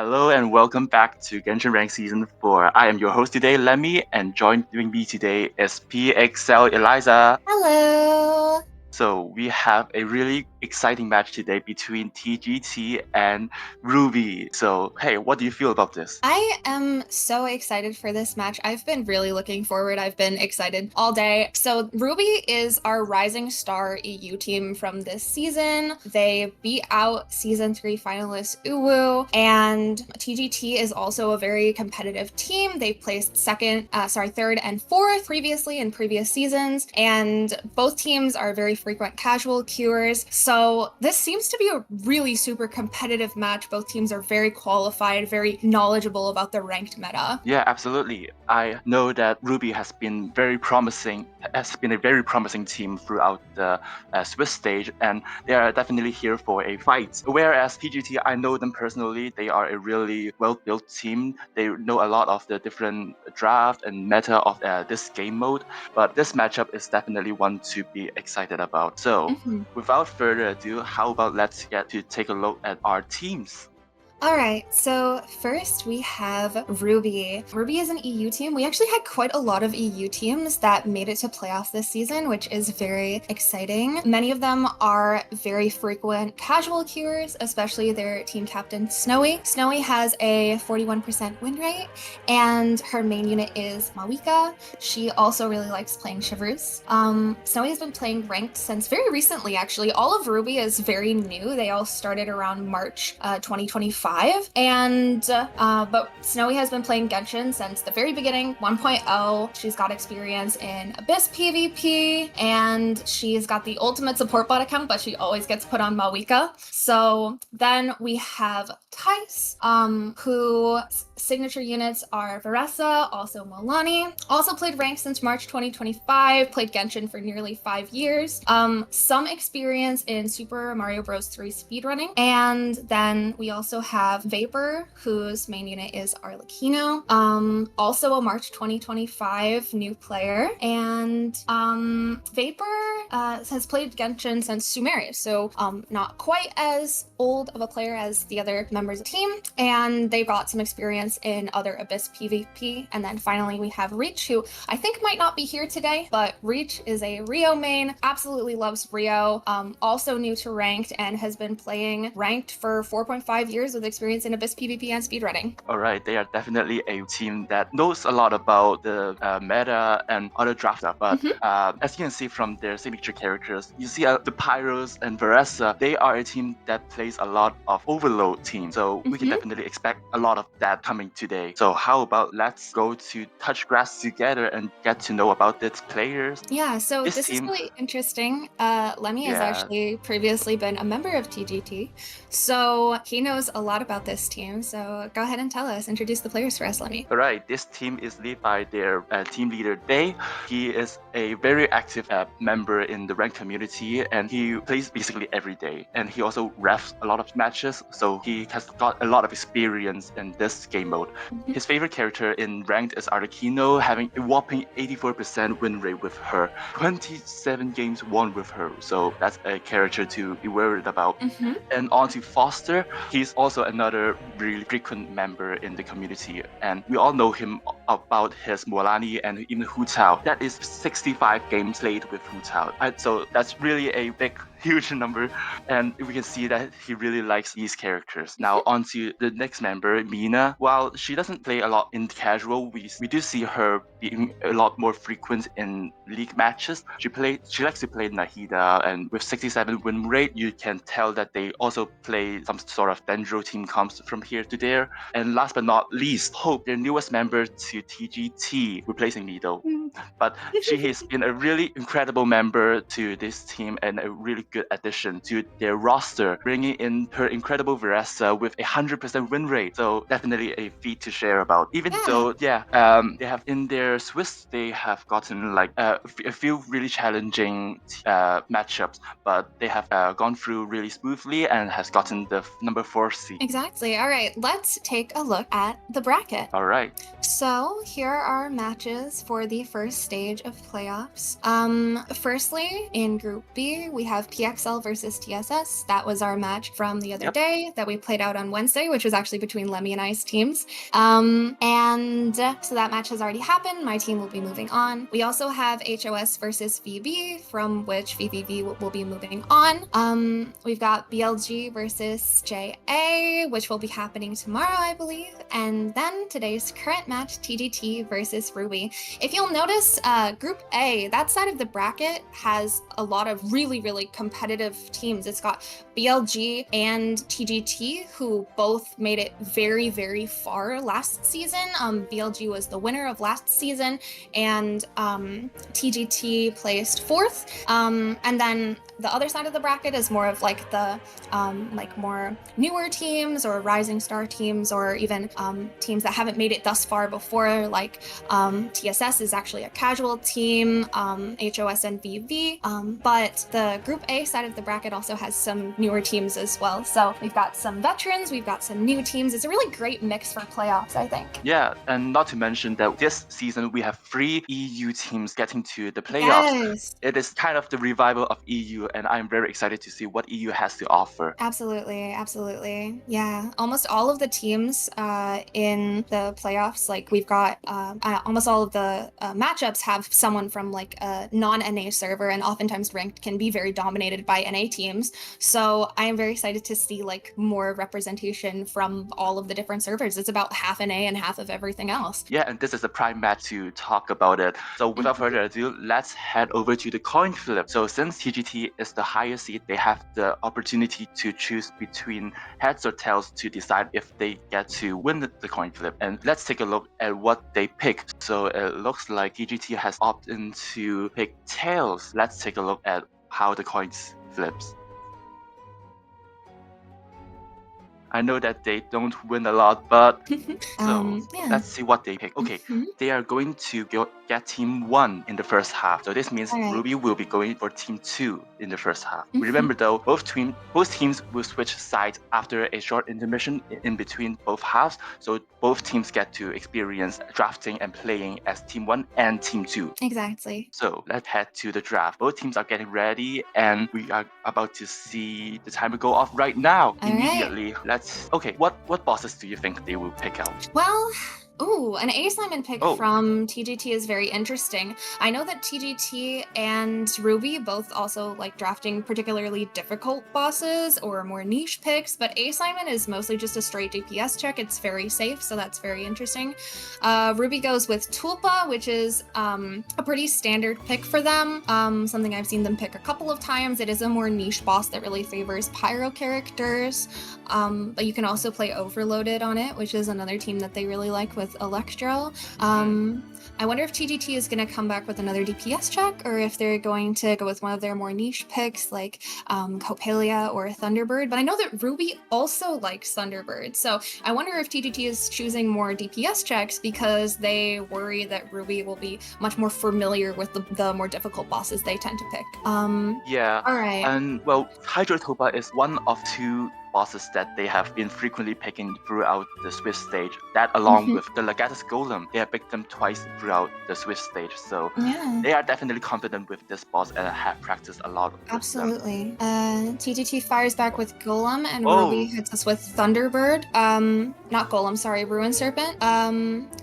Hello and welcome back to Genshin Rank Season 4. I am your host today, Lemmy, and joining me today is PXL Eliza. Hello. So we have a really exciting match today between TGT and RWBY. So hey, what do you feel about this? I am so excited for this match. I've been really looking forward. I've been excited all day. So RWBY is our Rising Star EU team from this season. They beat out season 3 finalist Uwu, and TGT is also a very competitive team. They placed third and fourth previously in previous seasons, and both teams are very frequent casual queuers. So this seems to be a really super competitive match. Both teams are very qualified, very knowledgeable about the ranked meta. Yeah, absolutely. I know that Ruby has been very promising, has been a very promising team throughout the Swiss stage, and they are definitely here for a fight. Whereas TGT, I know them personally. They are a really well-built team. They know a lot of the different draft and meta of this game mode, but this matchup is definitely one to be excited about. So, without further ado, how about let's get to take a look at our teams. All right, so first we have RWBY. RWBY is an EU team. We actually had quite a lot of EU teams that made it to playoffs this season, which is very exciting. Many of them are very frequent casual queuers, especially their team captain, Snowy. Snowy has a 41% win rate, and her main unit is Mawika. She also really likes playing Chevreuse. Snowy has been playing ranked since very recently, actually. All of RWBY is very new. They all started around March 2025. But Snowy has been playing Genshin since the very beginning, 1.0. She's got experience in Abyss PvP, and she's got the ultimate support bot account, but she always gets put on Mawika. So then we have Tice, whose signature units are Veressa, also Milani. Also played ranked since March 2025, played Genshin for nearly 5 years. Some experience in Super Mario Bros. 3 speedrunning. And then we also have Vapor, whose main unit is Arlecchino. Also a March 2025 new player. And Vapor has played Genshin since Sumerius, so not quite as old of a player as the other members of the team. And they've got some experience in other Abyss PvP. And then finally we have Reach, who I think might not be here today, but Reach is a Rio main, absolutely loves Rio, also new to ranked, and has been playing ranked for 4.5 years with experience in Abyss PvP and speedrunning. Alright, they are definitely a team that knows a lot about the meta and other draft stuff, but as you can see from their signature characters, you see the Pyros and Veressa, they are a team that plays a lot of overload teams, so we can definitely expect a lot of that coming today. So how about let's go to touch grass together and get to know about its players. Yeah, so this is team, really interesting. Lemmy has actually previously been a member of TGT, so he knows a lot about this team. So go ahead and tell us, introduce the players for us, Lemmy. Alright, this team is led by their team leader, Day. He is a very active member in the ranked community, and he plays basically every day. And he also refs a lot of matches, so he has got a lot of experience in this game mode. His favorite character in ranked is Arlecchino, having a whopping 84% win rate with her, 27 games won with her, so that's a character to be worried about. And on to Foster, he's also another really frequent member in the community, and we all know him about his Milani and even Hu Tao. That is 65 games played with Hu Tao. So that's really a huge number, and we can see that he really likes these characters. Now on to the next member, Mina. While she doesn't play a lot in casual, we do see her being a lot more frequent in league matches. She likes to play Nahida, and with 67 win rate, you can tell that they also play some sort of Dendro team comes from here to there. And last but not least, Hope, their newest member to TGT, replacing me though. But she has been a really incredible member to this team and a really good addition to their roster, bringing in her incredible Veressa with 100% win rate. So definitely a feat to share about. Even though, they have in their Swiss, they have gotten like a few really challenging matchups, but they have gone through really smoothly and has gotten the number 4 seed. Exactly. All right, let's take a look at the bracket. All right. So here are matches for the first first stage of playoffs. Firstly, in Group B, we have PXL versus TSS. That was our match from the other day that we played out on Wednesday, which was actually between Lemmy and I's teams. And so that match has already happened. My team will be moving on. We also have HOS versus VB, from which VVV will be moving on. We've got BLG versus JA, which will be happening tomorrow, I believe. And then today's current match, TGT versus RWBY. If you'll notice, Group A, that side of the bracket has a lot of really, really competitive teams. It's got BLG and TGT, who both made it very, very far last season. BLG was the winner of last season, and TGT placed fourth. And then the other side of the bracket is more of like the more newer teams or rising star teams, or even teams that haven't made it thus far before. Like TSS is actually a casual team, HOS and VV. But the Group A side of the bracket also has some newer teams as well. So we've got some veterans, we've got some new teams. It's a really great mix for playoffs, I think. Yeah, and not to mention that this season we have 3 EU teams getting to the playoffs. Yes. It is kind of the revival of EU, and I'm very excited to see what EU has to offer. Absolutely, absolutely. Yeah, almost all of the teams in the playoffs, like we've got almost all of the matchups have someone from like a non-NA server, and oftentimes ranked can be very dominated by NA teams. So I am very excited to see like more representation from all of the different servers. It's about half NA and half of everything else. Yeah, and this is a prime match to talk about it. So without further ado, let's head over to the coin flip. So since TGT is the highest seed, they have the opportunity to choose between heads or tails to decide if they get to win the coin flip. And let's take a look at what they pick. So it looks like TGT has opted in to pick tails. Let's take a look at how the coins flips. I know that they don't win a lot, but so let's see what they pick. Okay, they are going to get team 1 in the first half. So this means RWBY will be going for team 2 in the first half. Remember though, both teams will switch sides after a short intermission in between both halves. So both teams get to experience drafting and playing as team 1 and team 2. Exactly. So let's head to the draft. Both teams are getting ready, and we are about to see the timer go off right now. Immediately. Okay, what bosses do you think they will pick out? Well, ooh, an A Simon pick from TGT is very interesting. I know that TGT and RWBY both also like drafting particularly difficult bosses or more niche picks, but A Simon is mostly just a straight DPS check. It's very safe, so that's very interesting. RWBY goes with Tulpa, which is a pretty standard pick for them. Something I've seen them pick a couple of times. It is a more niche boss that really favors pyro characters, but you can also play Overloaded on it, which is another team that they really like with Electro. I wonder if TGT is going to come back with another DPS check, or if they're going to go with one of their more niche picks like Copelia or Thunderbird. But I know that RWBY also likes Thunderbird, so I wonder if TGT is choosing more DPS checks because they worry that RWBY will be much more familiar with the more difficult bosses they tend to pick. Yeah. All right. And well, Hydro Tulpa is one of 2 bosses that they have been frequently picking throughout the Swift stage. That along with the Legatus Golem, they have picked them twice throughout the Swift stage. So they are definitely confident with this boss and have practiced a lot with Absolutely. TGT fires back with Golem, and RWBY hits us with Thunderbird. Not Golem, sorry, Ruin Serpent.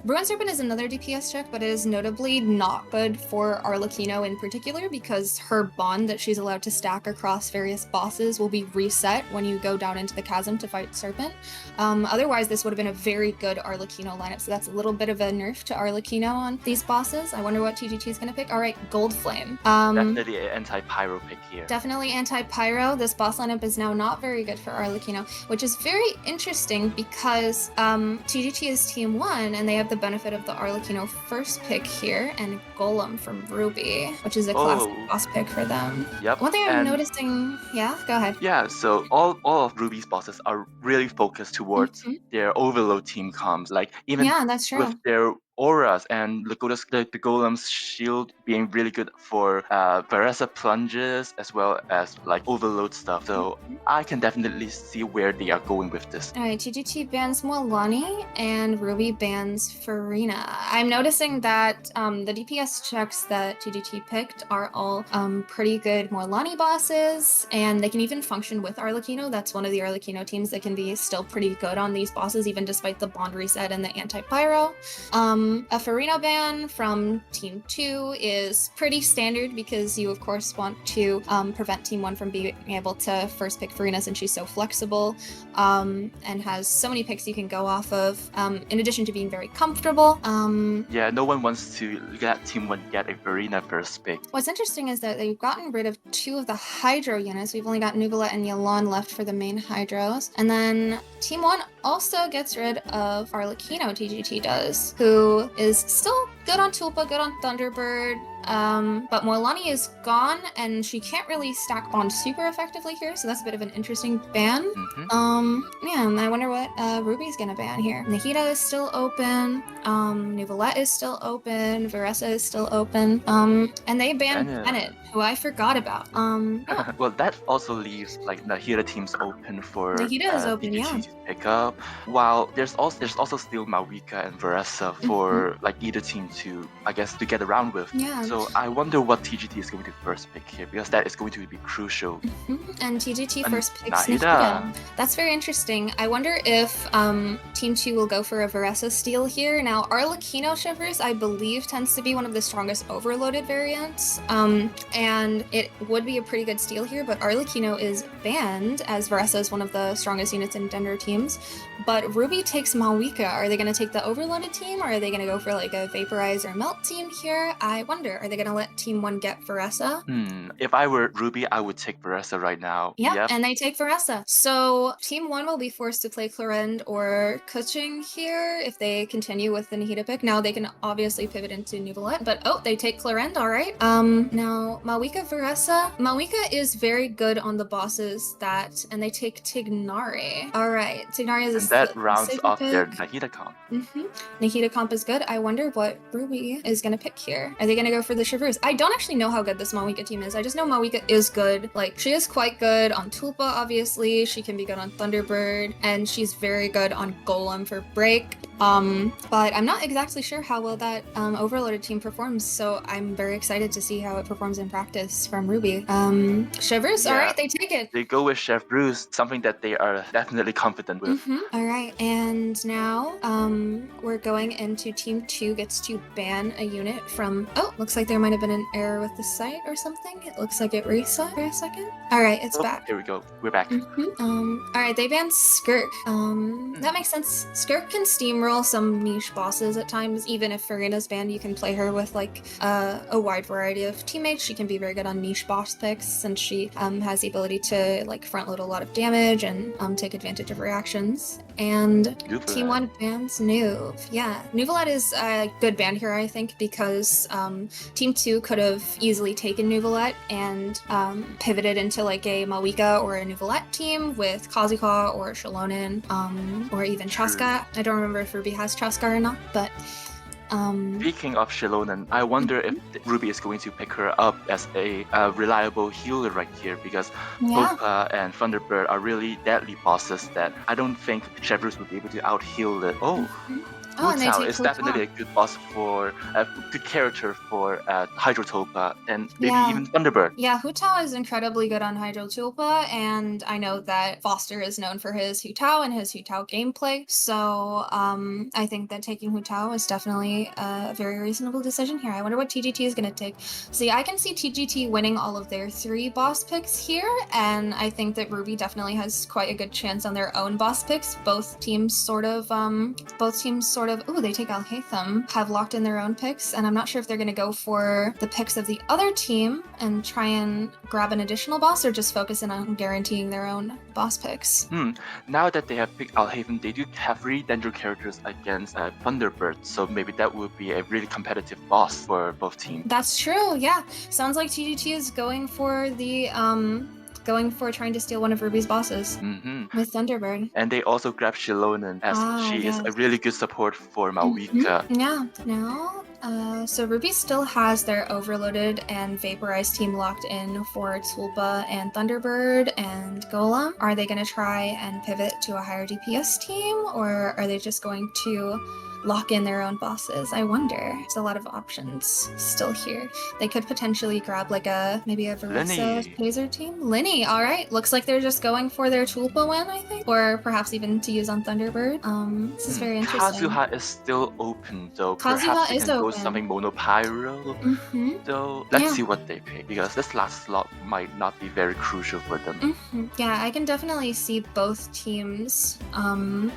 Ruin Serpent is another DPS check, but it is notably not good for Arlecchino in particular because her bond that she's allowed to stack across various bosses will be reset when you go down into the chasm to fight Serpent. Otherwise, this would have been a very good Arlecchino lineup, so that's a little bit of a nerf to Arlecchino on these bosses. I wonder what TGT is going to pick. All right, Gold Flame. Definitely an anti-pyro pick here. Definitely anti-pyro. This boss lineup is now not very good for Arlecchino, which is very interesting because TGT is team 1, and they have the benefit of the Arlecchino first pick here, and Golem from RWBY, which is a classic boss pick for them. Yep. One thing I'm noticing, yeah, go ahead. Yeah, so all of RWBY's bosses are really focused towards their Overload team comms. Like even that's true. with their auras and the Golem's shield being really good for Varesa plunges as well as like overload stuff. So I can definitely see where they are going with this. Alright, TGT bans Mualani and RWBY bans Farina. I'm noticing that the DPS checks that TGT picked are all pretty good Mualani bosses, and they can even function with Arlecchino. That's one of the Arlecchino teams that can be still pretty good on these bosses, even despite the bond reset and the anti-pyro. A Farina ban from Team 2 is pretty standard because you, of course, want to prevent Team 1 from being able to first pick Farina since she's so flexible. And has so many picks you can go off of, in addition to being very comfortable. Yeah, no one wants to let Team 1 get a Verena first pick. What's interesting is that they've gotten rid of 2 of the Hydro units. We've only got Nuvolet and Yelan left for the main Hydros. And then Team 1 also gets rid of Arlecchino, TGT does, who is still good on Tulpa, good on Thunderbird, but Mualani is gone, and she can't really stack bond super effectively here, so that's a bit of an interesting ban. Yeah, I wonder what RWBY's gonna ban here. Nahida is still open, Nuvolet is still open, Varesa is still open, and they banned Bennett, who I forgot about. Yeah. Well, that also leaves like Nahida teams open for Nahida is open, TGT to pick up, while there's also still Mawika and Varesa for like either team to, I guess, to get around with. Yeah. So I wonder what TGT is going to first pick here, because that is going to be crucial. And TGT first picks Nahida. That's very interesting. I wonder if Team 2 will go for a Varesa steal here. Now, Arlecchino Shivers, I believe, tends to be one of the strongest overloaded variants, and it would be a pretty good steal here, but Arlecchino is banned, as Varesa is one of the strongest units in Dender teams. But RWBY takes Mawika. Are they going to take the overloaded team, or are they going to go for like a Vaporize or Melt team here? I wonder. Are they going to let Team 1 get Varesa? If I were RWBY, I would take Varesa right now. Yep, and they take Varesa. So Team 1 will be forced to play Clorend or Kuching here if they continue with the Nahida pick. Now they can obviously pivot into Nuvolet, but they take Clorend, alright. Now Mawika Varesa. Mawika is very good on the bosses and they take Tignari. Alright, Tignari is that rounds off their Nahida comp. Nahida comp is good. I wonder what RWBY is gonna pick here. Are they gonna go for the Shivers? I don't actually know how good this Mawika team is. I just know Mawika is good. Like, she is quite good on Tulpa, obviously. She can be good on Thunderbird, and she's very good on Golem for break. But I'm not exactly sure how well that overloaded team performs, so I'm very excited to see how it performs in practice from RWBY. Shivers, yeah. Alright, they take it. They go with Chef Bruce, something that they are definitely confident with. Alright, and now we're going into Team 2 gets to ban a unit from... Oh, looks like there might have been an error with the site or something. It looks like it reset for a second. Alright, it's back. Here we go. We're back. Alright, they banned Skirk. That makes sense. Skirk can steamroll some niche bosses at times. Even if Farina's banned, you can play her with like a wide variety of teammates. She can be very good on niche boss picks since she has the ability to like front load a lot of damage and take advantage of reactions. And Nuvolet. Team 1 bans Nuv. Yeah, Nuvolet is a good ban here, I think, because Team 2 could have easily taken Nuvolet and pivoted into like a Mawika or a Nuvolet team with Kazuha or Shalonen, or even Chaska. I don't remember if RWBY has Chaska or not, but speaking of Shalonen, I wonder if RWBY is going to pick her up as a reliable healer right here, because Tulpa and Thunderbird are really deadly bosses that I don't think Chevrolet will be able to out-heal it. Hu Tao is definitely a good boss for a good character for Hydrotulpa and maybe even Thunderbird. Yeah, Hu Tao is incredibly good on Hydrotulpa, and I know that Foster is known for his Hu Tao and his Hu Tao gameplay. So I think that taking Hu Tao is definitely a very reasonable decision here. I wonder what TGT is going to take. See, I can see TGT winning all of their 3 boss picks here, and I think that RWBY definitely has quite a good chance on their own boss picks. Both teams sort of they take Alhaitham, have locked in their own picks, and I'm not sure if they're going to go for the picks of the other team and try and grab an additional boss, or just focus in on guaranteeing their own boss picks. Now that they have picked Alhaven, they do have 3 danger characters against Thunderbird, so maybe that would be a really competitive boss for both teams. That's true, yeah. Sounds like TGT is going for the going for trying to steal one of RWBY's bosses with Thunderbird. And they also grabbed Shilonen as she is a Yes. really good support for Malvika. Yeah. Now, so RWBY still has their Overloaded and Vaporized team locked in for Tulpa and Thunderbird and Golem. Are they going to try and pivot to a higher DPS team, or are they just going to lock in their own bosses? I wonder. There's a lot of options still here. They could potentially grab like maybe a Varessa Taser team. Linny, all right. Looks like they're just going for their Tulpa win, I think, or perhaps even to use on Thunderbird. This is very interesting. Kazuha is still open, so Kazuha perhaps they is can go open. something Monopyro. So let's see what they pick, because this last slot might not be very crucial for them. Yeah, I can definitely see both teams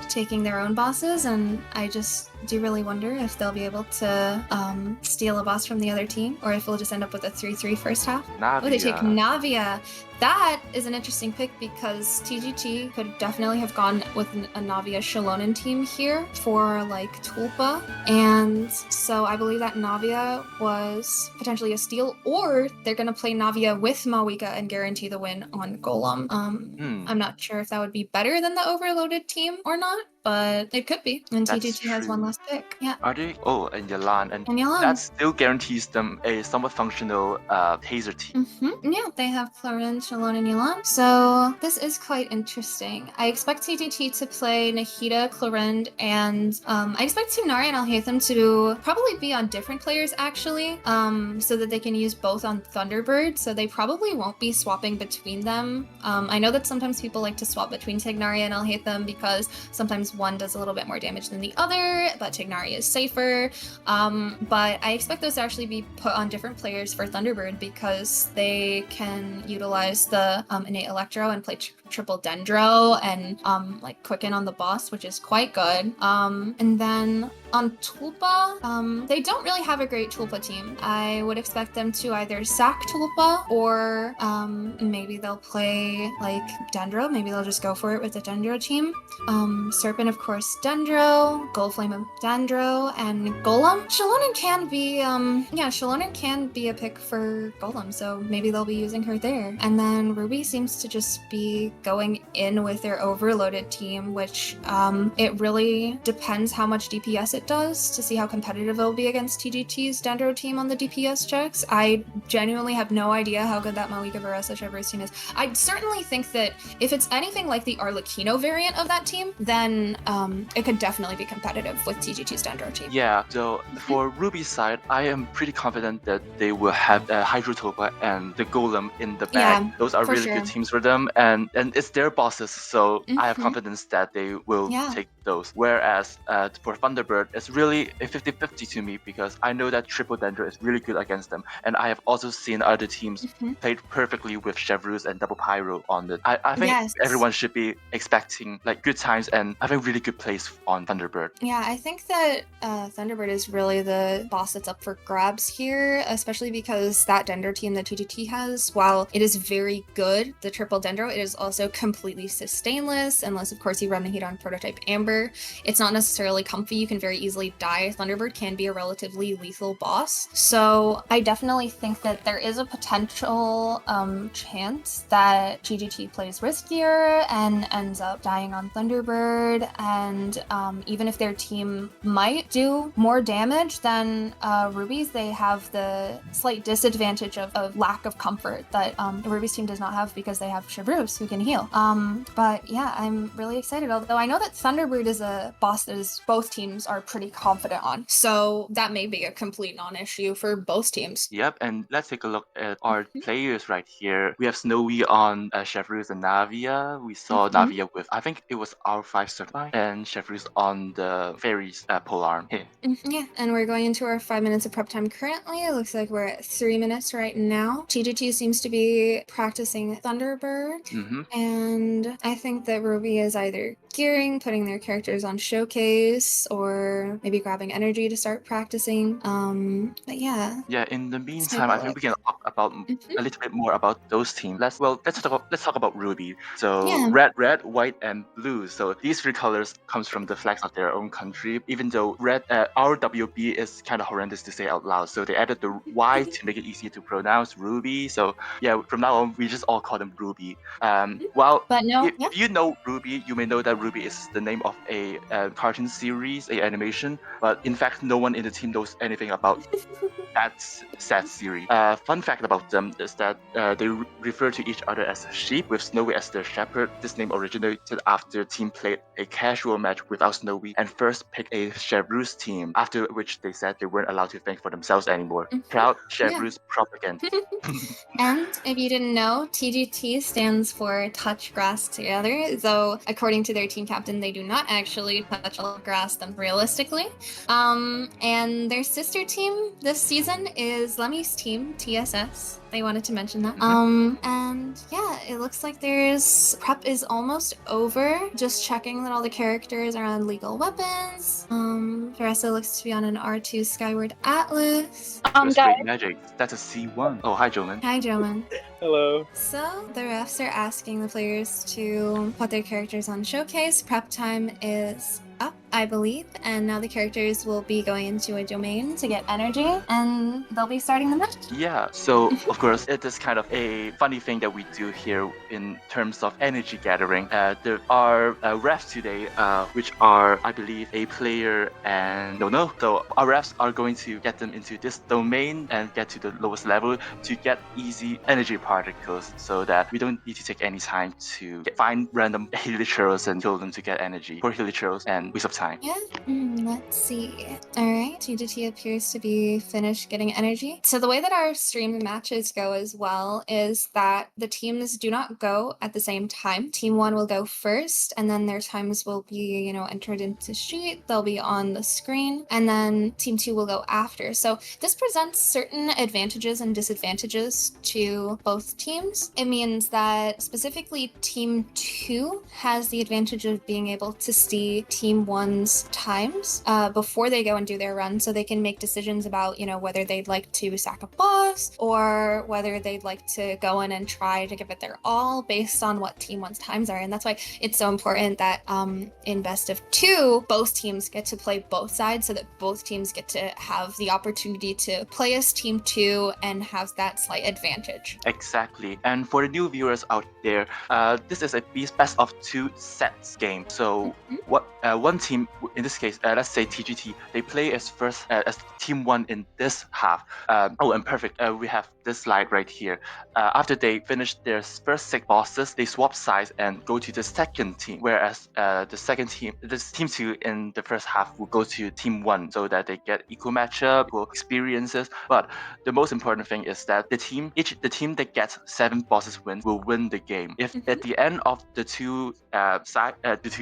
taking their own bosses, and I just do really wonder if they'll be able to steal a boss from the other team, or if we'll just end up with a 3-3 first half. Navia. Oh, they take Navia. That is an interesting pick because TGT could definitely have gone with a Navia Shilonen team here for like Tulpa. And so I believe that Navia was potentially a steal, or they're going to play Navia with Malvika and guarantee the win on Golem. I'm not sure if that would be better than the Overloaded team or not, but it could be. And TGT has one last pick. Yeah. Are they? Oh, and Yalan. And Yalan. That still guarantees them a somewhat functional Taser team. Yeah, they have Clarence, Shalon, and Yalan. So this is quite interesting. I expect TGT to play Nahida, Clarend, and I expect Tunari and Alhaitham to probably be on different players actually, so that they can use both on Thunderbird. So they probably won't be swapping between them. I know that sometimes people like to swap between Tignari and Alhaitham because sometimes one does a little bit more damage than the other, but Tignari is safer. But I expect those to actually be put on different players for Thunderbird because they can utilize the innate Electro and play triple Dendro and like quicken on the boss, which is quite good. And then on Tulpa, they don't really have a great Tulpa team. I would expect them to either sack Tulpa or maybe they'll play like Dendro. Maybe they'll just go for it with the Dendro team. Serpent, of course, Dendro, Goldflame of Dendro, and Golem. Shilonen can be, Shilonen can be a pick for Golem, so maybe they'll be using her there. And then RWBY seems to just be going in with their Overloaded team, which it really depends how much DPS it does to see how competitive it'll be against TGT's Dendro team on the DPS checks. I genuinely have no idea how good that Malika Varessa Chevrolet's team is. I certainly think that if it's anything like the Arlecchino variant of that team, then it could definitely be competitive with TGT's Dendro team. Yeah, so for RWBY's side, I am pretty confident that they will have Hydrotopa and the Golem in the bag. Yeah, those are really good teams for them, and it's their bosses, so I have confidence that they will take those. Whereas for Thunderbird, it's really a 50-50 to me because I know that Triple Dendro is really good against them, and I have also seen other teams played perfectly with Chevrus and Double Pyro on it. I think everyone should be expecting like good times and having really good plays on Thunderbird. Yeah, I think that Thunderbird is really the boss that's up for grabs here, especially because that Dendro team that TGT has, while it is very good, the triple Dendro, it is also completely sustainless, unless of course you run the heat on Prototype Amber. It's not necessarily comfy, you can very easily die. Thunderbird can be a relatively lethal boss. So I definitely think that there is a potential chance that TGT plays riskier and ends up dying on Thunderbird, and even if their team might do more damage than RWBY's, they have the slight disadvantage of lack of comfort that RWBY's team does not have because they have Chevrus who can heal. But yeah, I'm really excited, although I know that Thunderbird is a boss that both teams are pretty confident on, so that may be a complete non-issue for both teams. Yep, and let's take a look at our players right here. We have Snowy on Chevrus and Navia. We saw Navia with, I think it was R5 certified, and Chevrus on the Fairies polearm. Yeah, and we're going into our 5 minutes of prep time currently. It looks like we're at 3 minutes right now. TGT seems to be practicing Thunderbird, and I think that RWBY is either gearing, putting their characters on Showcase or maybe grabbing energy to start practicing. But yeah. Yeah, in the Let's take meantime, a I think look. we can talk about a little bit more about those teams. Let's talk about RWBY. So Yeah. red, white, and blue. So these three colors comes from the flags of their own country. Even though RWB is kind of horrendous to say out loud, so they added the Y to make it easier to pronounce Ruby. So yeah, from now on we just all call them Ruby. Well, But no, yeah. if you know RWBY, you may know that RWBY is the name of a cartoon series, a animation. But in fact, no one in the team knows anything about that sad series. Fun fact about them is that they refer to each other as sheep, with Snowy as their shepherd. This name originated after the team played a casual match without Snowy and first picked a Chevreuse team, after which they said they weren't allowed to think for themselves anymore. Proud Yeah. Chevreuse propaganda. And if you didn't know, TGT stands for Touch Grass Together, though according to their team captain, they do not actually touch a lot of grass them realistically. And their sister team this season is Lemmy's team, TSS. They wanted to mention that. And yeah, it looks like there's prep is almost over. Just checking that all the characters are on legal weapons. Teresa looks to be on an R2 Skyward Atlas. With Guys. great magic. That's a C1. Oh, hi, Joman. Hi, Joman. Hello. So the refs are asking the players to put their characters on Showcase. Prep time is up, I believe, and now the characters will be going into a domain to get energy, and they'll be starting the match. Yeah, so of course it is kind of a funny thing that we do here in terms of energy gathering. There are refs today, which are, I believe, a player and no. So our refs are going to get them into this domain and get to the lowest level to get easy energy particles, so that we don't need to take any time to find random helichurls and kill them to get energy. For helichurls and waste of time. Yeah, let's see. All right, TGT appears to be finished getting energy. So the way that our stream matches go as well is that the teams do not go at the same time. Team 1 will go first, and then their times will be, entered into sheet. They'll be on the screen, and then Team 2 will go after. So this presents certain advantages and disadvantages to both teams. It means that specifically Team 2 has the advantage of being able to see Team 1's times before they go and do their run, so they can make decisions about whether they'd like to sack a boss or whether they'd like to go in and try to give it their all based on what Team 1's times are. And that's why it's so important that in best of 2 both teams get to play both sides, so that both teams get to have the opportunity to play as Team 2 and have that slight advantage. Exactly. And for the new viewers out there, this is a best of 2 sets game. So what one team, in this case, let's say TGT, they play as first as Team 1 in this half. And perfect. We have this slide right here. After they finish their first 6 bosses, they swap sides and go to the second team. Whereas the second team, this Team 2 in the first half will go to Team 1, so that they get equal matchup, equal experiences. But the most important thing is that the team that gets 7 bosses win will win the game. If at the end of the two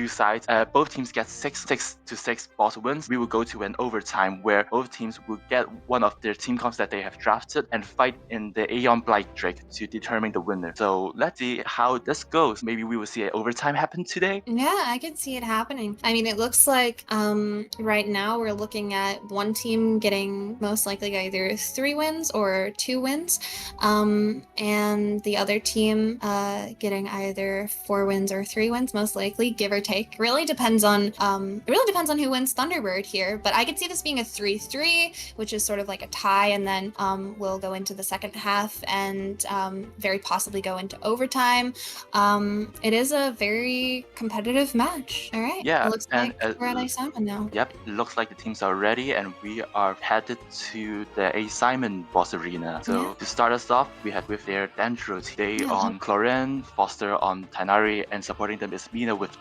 sides, both teams get 6 to 6 boss wins, we will go to an overtime where both teams will get one of their team comps that they have drafted and fight in the Aeon Blight Drake to determine the winner. So let's see how this goes. Maybe we will see an overtime happen today. Yeah, I could see it happening. I mean, it looks like right now we're looking at one team getting most likely either 3 wins or 2 wins, and the other team getting either 4 wins or 3 wins, most likely, give or take. Really depends on it really depends on who wins Thunderbird here, but I could see this being a 3-3, which is sort of like a tie, and then we'll go into the second half and very possibly go into overtime. It is a very competitive match. All right. Yeah, It looks and like we're at Simon now. Yep, it looks like the teams are ready, and we are headed to the A Simon boss arena. So Yeah. to start us off, we had with their Dendro today on Cloren, Foster on Tainari, and supporting them is Mina with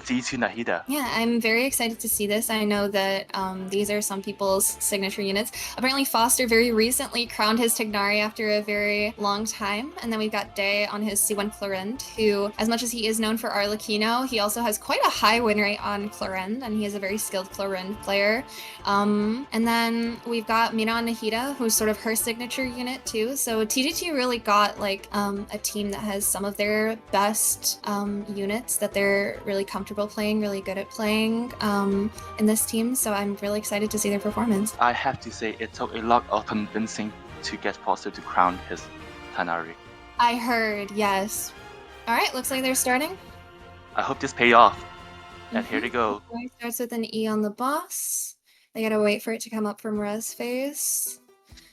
D2 Nahida. Yeah, I'm very excited to see this. I know that these are some people's signature units. Apparently, Foster very recently crowned his Tignari after a very long time. And then we've got Day on his C1 Clorend, who, as much as he is known for Arlecchino, he also has quite a high win rate on Clorend, and he is a very skilled Clorend player. And then we've got Mina on Nahida, who's sort of her signature unit too. So TGT really got like a team that has some of their best units that they're really comfortable playing, really good at at playing in this team, so I'm really excited to see their performance. I have to say it took a lot of convincing to get Foster to crown his Tanari. I heard, yes. All right, looks like they're starting. I hope this pay off. And here they go. It starts with an E on the boss. They gotta wait for it to come up from res phase.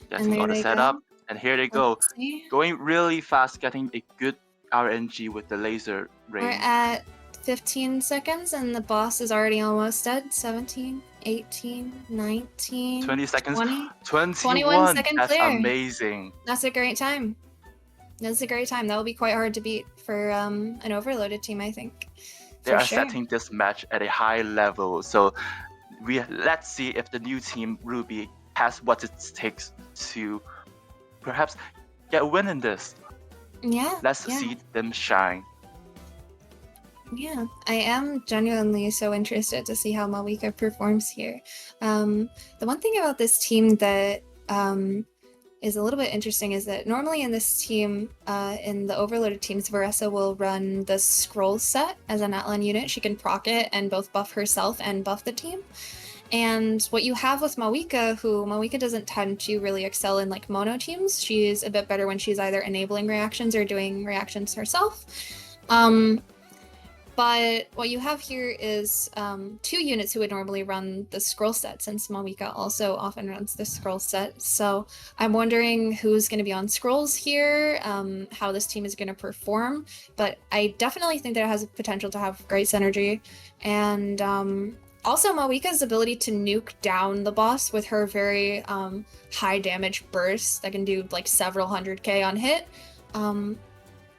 Getting a lot of setup. And here they go. Going really fast, getting a good RNG with the laser range. We're at 15 seconds and the boss is already almost dead. 17, 18, 19, 20 seconds. 20, 21 seconds That's clear. amazing. That's a great time. That's a great time. That will be quite hard to beat for an overloaded team, I think. They are setting this match at a high level. So let's see if the new team RWBY has what it takes to perhaps get a win in this. Yeah. Let's see them shine. Yeah, I am genuinely so interested to see how Mawika performs here. The one thing about this team that is a little bit interesting is that normally in this team, in the overloaded teams, Varessa will run the scroll set as an outline unit. She can proc it and both buff herself and buff the team. And what you have with Mawika, who Mawika doesn't tend to really excel in like mono teams. She's a bit better when she's either enabling reactions or doing reactions herself. But what you have here is 2 units who would normally run the scroll set, since Mawika also often runs the scroll set. So I'm wondering who's going to be on scrolls here, how this team is going to perform. But I definitely think that it has the potential to have great synergy. And also Mawika's ability to nuke down the boss with her very high damage burst that can do like several 100k on hit.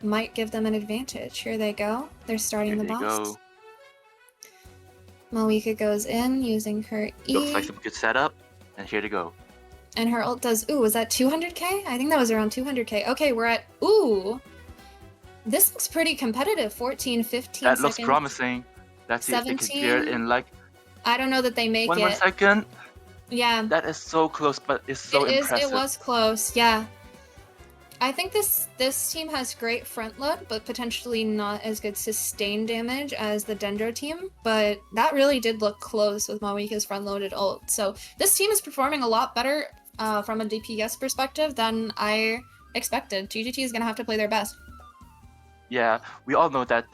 Might give them an advantage. Here they go. They're starting the boss. Mawika goes in using her E. Looks like some good setup. And here they go. And her ult does, ooh, was that 200k? I think that was around 200k. Okay, we're at, ooh. This looks pretty competitive. 14, 15 That seconds. looks promising. Let's see if they can clear it in like... I don't know that they make it. 1 second. Yeah. That is so close, but it's so impressive. It was close, yeah. I think this team has great front load, but potentially not as good sustain damage as the Dendro team. But that really did look close with Mawika's front loaded ult. So this team is performing a lot better from a DPS perspective than I expected. TGT is going to have to play their best. Yeah, we all know that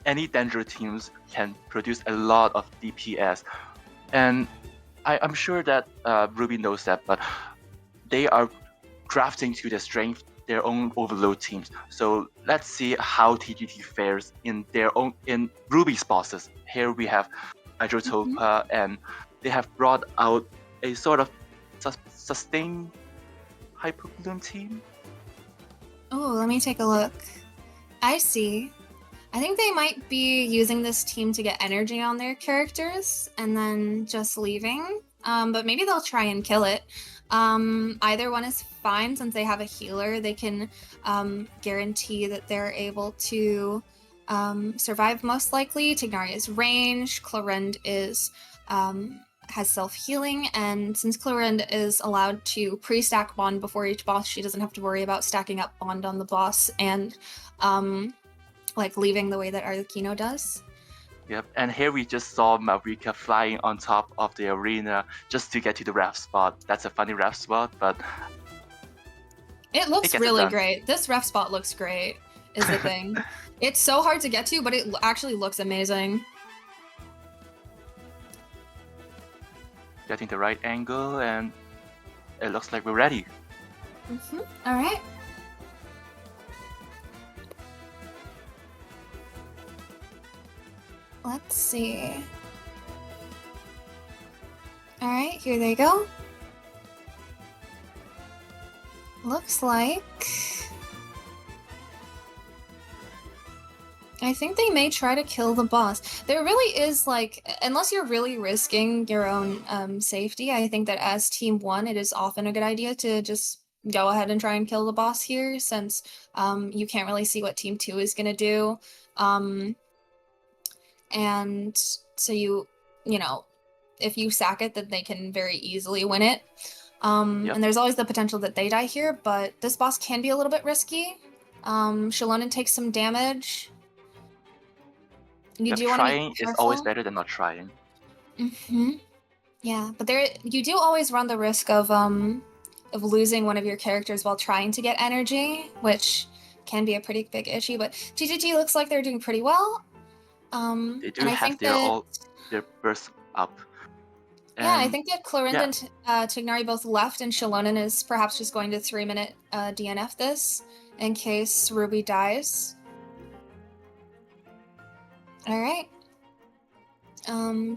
any Dendro teams can produce a lot of DPS. And I'm sure that RWBY knows that, but they are drafting to their strength their own overload teams. So let's see how TGT fares in RWBY's bosses. Here we have Hydrotopa, and they have brought out a sort of sustained Hyperbloom team. Oh, let me take a look. I see. I think they might be using this team to get energy on their characters and then just leaving. But maybe they'll try and kill it. Either one is fine since they have a healer. They can guarantee that they're able to survive most likely. Tighnari is range. Clarend is has self-healing, and since Clarend is allowed to pre-stack bond before each boss, she doesn't have to worry about stacking up bond on the boss and like leaving the way that Arlecchino does. Yep, and here we just saw Mawika flying on top of the arena just to get to the ref spot. That's a funny ref spot, but... It looks really great. This ref spot looks great, is the thing. It's so hard to get to, but it actually looks amazing. Getting the right angle, and it looks like we're ready. All right. Let's see. All right, here they go. Looks like... I think they may try to kill the boss. There really is, like, unless you're really risking your own safety, I think that as Team 1, it is often a good idea to just go ahead and try and kill the boss here, since you can't really see what Team 2 is going to do. And so you know, if you sack it, then they can very easily win it. And there's always the potential that they die here, but this boss can be a little bit risky. Shallonen takes some damage. You Yep, do want to be trying is always careful. better than not trying. Yeah, but you do always run the risk of losing one of your characters while trying to get energy, which can be a pretty big issue. But TGT looks like they're doing pretty well. They And do I have think that their burst up. yeah, I And think that Clorinda yeah, and Tignari both left, and Shalonen is perhaps just going to 3-minute DNF this in case RWBY dies. All right.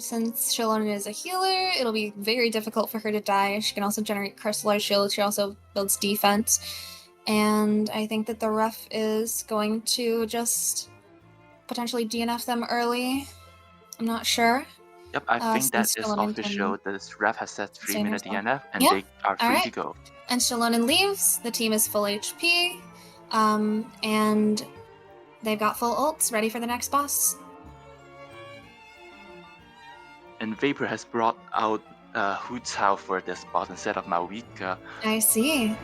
Since Shalonen is a healer, it'll be very difficult for her to die. She can also generate crystallized shield. She also builds defense. And I think that the ref is going to just potentially DNF them early. I'm not sure. yep, I think that Since is Shalonen official. can This ref has set sustain 3-minute herself. DNF and Yeah. they are All free right. to go. And Shalonen leaves. The team is full HP. And they've got full ults ready for the next boss. And Vapor has brought out Hu Tao for this boss instead of Maoika. I see.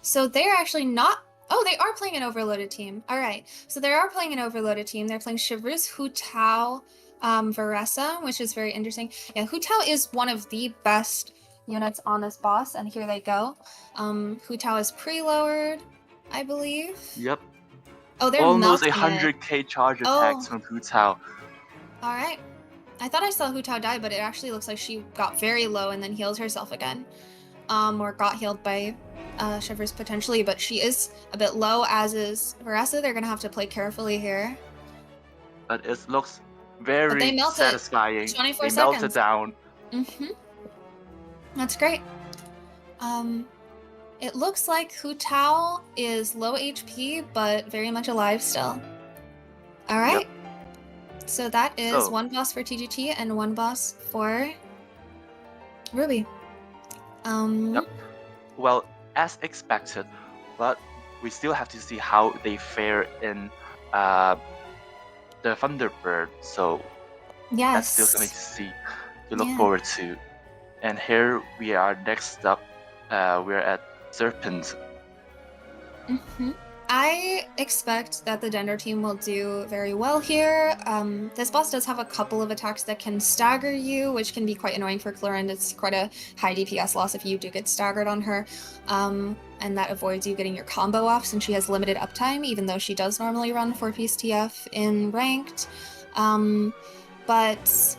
So they're actually not. Oh, they are playing an overloaded team. All right. So they are playing an overloaded team. They're playing Chivrus, Hu Tao, Varesa, which is very interesting. Yeah, Hu Tao is one of the best units on this boss, and here they go. Hu Tao is pre-lowered, I believe. Yep. Oh, they're Almost melting it. 100k charge Oh, attacks from Hu Tao. all right. I thought I saw Hu Tao die, but it actually looks like she got very low and then healed herself again. Or got healed by Shivers potentially, but she is a bit low, as is Varesa. They're gonna have to play carefully here. But it looks But they very melt it satisfying. 24 They seconds. melted down. That's great. It looks like Hu Tao is low HP, but very much alive still. All right. Yep. So that is one boss for TGT and one boss for RWBY. Yep. Well, as expected, but we still have to see how they fare in the Thunderbird. So yes, that's still something to look forward to. And here we are next up. We're at Serpent. I expect that the Dendro team will do very well here. This boss does have a couple of attacks that can stagger you, which can be quite annoying for Clorinda. It's quite a high DPS loss if you do get staggered on her. And that avoids you getting your combo off since she has limited uptime, even though she does normally run 4-piece TF in ranked. But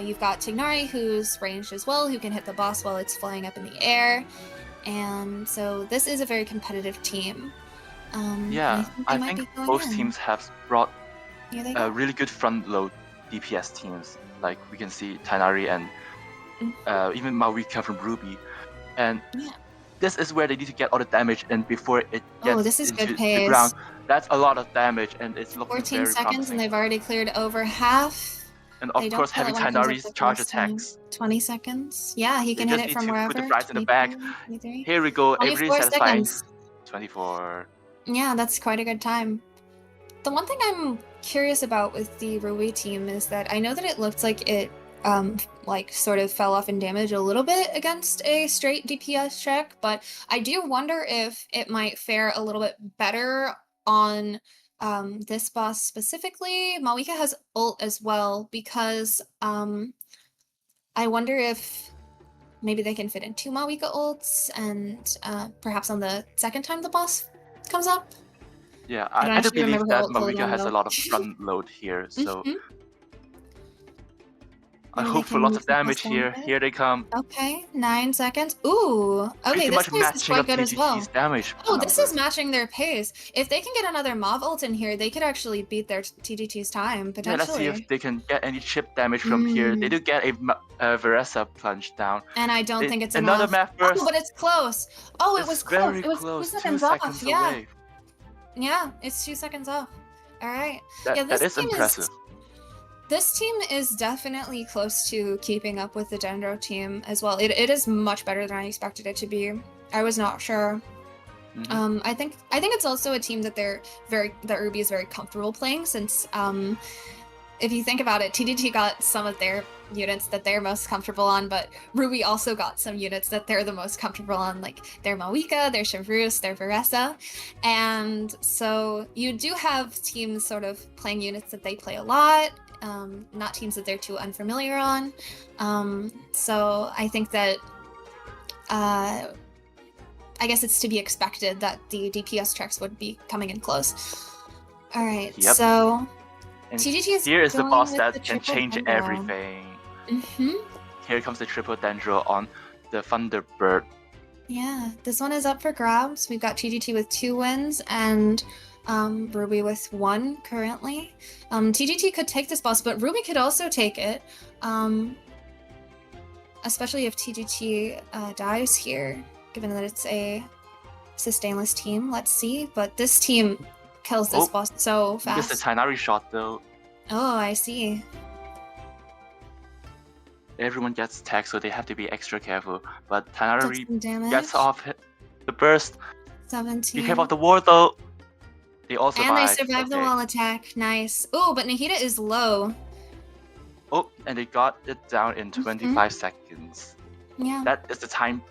you've got Tignari, who's ranged as well, who can hit the boss while it's flying up in the air. And so this is a very competitive team. Yeah, I think both teams have brought really good front load DPS teams. Like we can see Tainari and even Maoika from RWBY. And this is where they need to get all the damage in before it gets into the ground. That's a lot of damage, and it's looking 14 very seconds, promising. And they've already cleared over half. And of course, having Tainari's charge attacks. 20 seconds. Yeah, he can hit it from wherever. Put the fries in the bag. Here we go. Every satisfying. 24. Yeah, that's quite a good time. The one thing I'm curious about with the RWBY team is that I know that it looked like it sort of fell off in damage a little bit against a straight DPS check, but I do wonder if it might fare a little bit better on this boss specifically. Maoika has ult as well, because I wonder if maybe they can fit in 2 Maoika ults, and perhaps on the second time the boss comes up. Yeah, I do believe that Maoika has a lot of front load here, so I hope for lots of damage here. Here they come. Okay, 9 seconds. Ooh, okay, this pace is quite good as well. Damage this is matching their pace. If they can get another Mav ult in here, they could actually beat their TGT's time, potentially. Yeah, let's see if they can get any chip damage from here. They do get a Varesa plunge down. And I don't think it's another enough. map burst. Oh, but it's close. Oh, it was close. It was close. 2 seconds off. Yeah. Away. Yeah, it's 2 seconds off. All right. That is impressive. This team is definitely close to keeping up with the Dendro team as well. It is much better than I expected it to be. I was not sure. I think it's also a team that RWBY is very comfortable playing, since if you think about it, TGT got some of their units that they're most comfortable on, but RWBY also got some units that they're the most comfortable on, like their Mawika, their Chevreuse, their Veressa. And so you do have teams sort of playing units that they play a lot, not teams that they're too unfamiliar on. So I think that I guess it's to be expected that the DPS checks would be coming in close. All right, Yep. so And TGT is here is the going boss with the that can triple change dendro. everything. Mm-hmm. Here comes the triple dendro on the Thunderbird. Yeah, this one is up for grabs. We've got TGT with 2 wins and RWBY with 1 currently. TGT could take this boss, but RWBY could also take it, especially if TGT dies here, given that it's a sustainless team. Let's see, but this team kills this boss so fast. Missed the Tighnari shot though. Oh, I see. Everyone gets tagged, so they have to be extra careful. But Tighnari Took some damage. gets off the burst. 17. Be careful of the ward though. They all survive. And they survived the wall attack. Nice. Oh, but Nahida is low. Oh, and they got it down in 25 seconds. Yeah. That is the time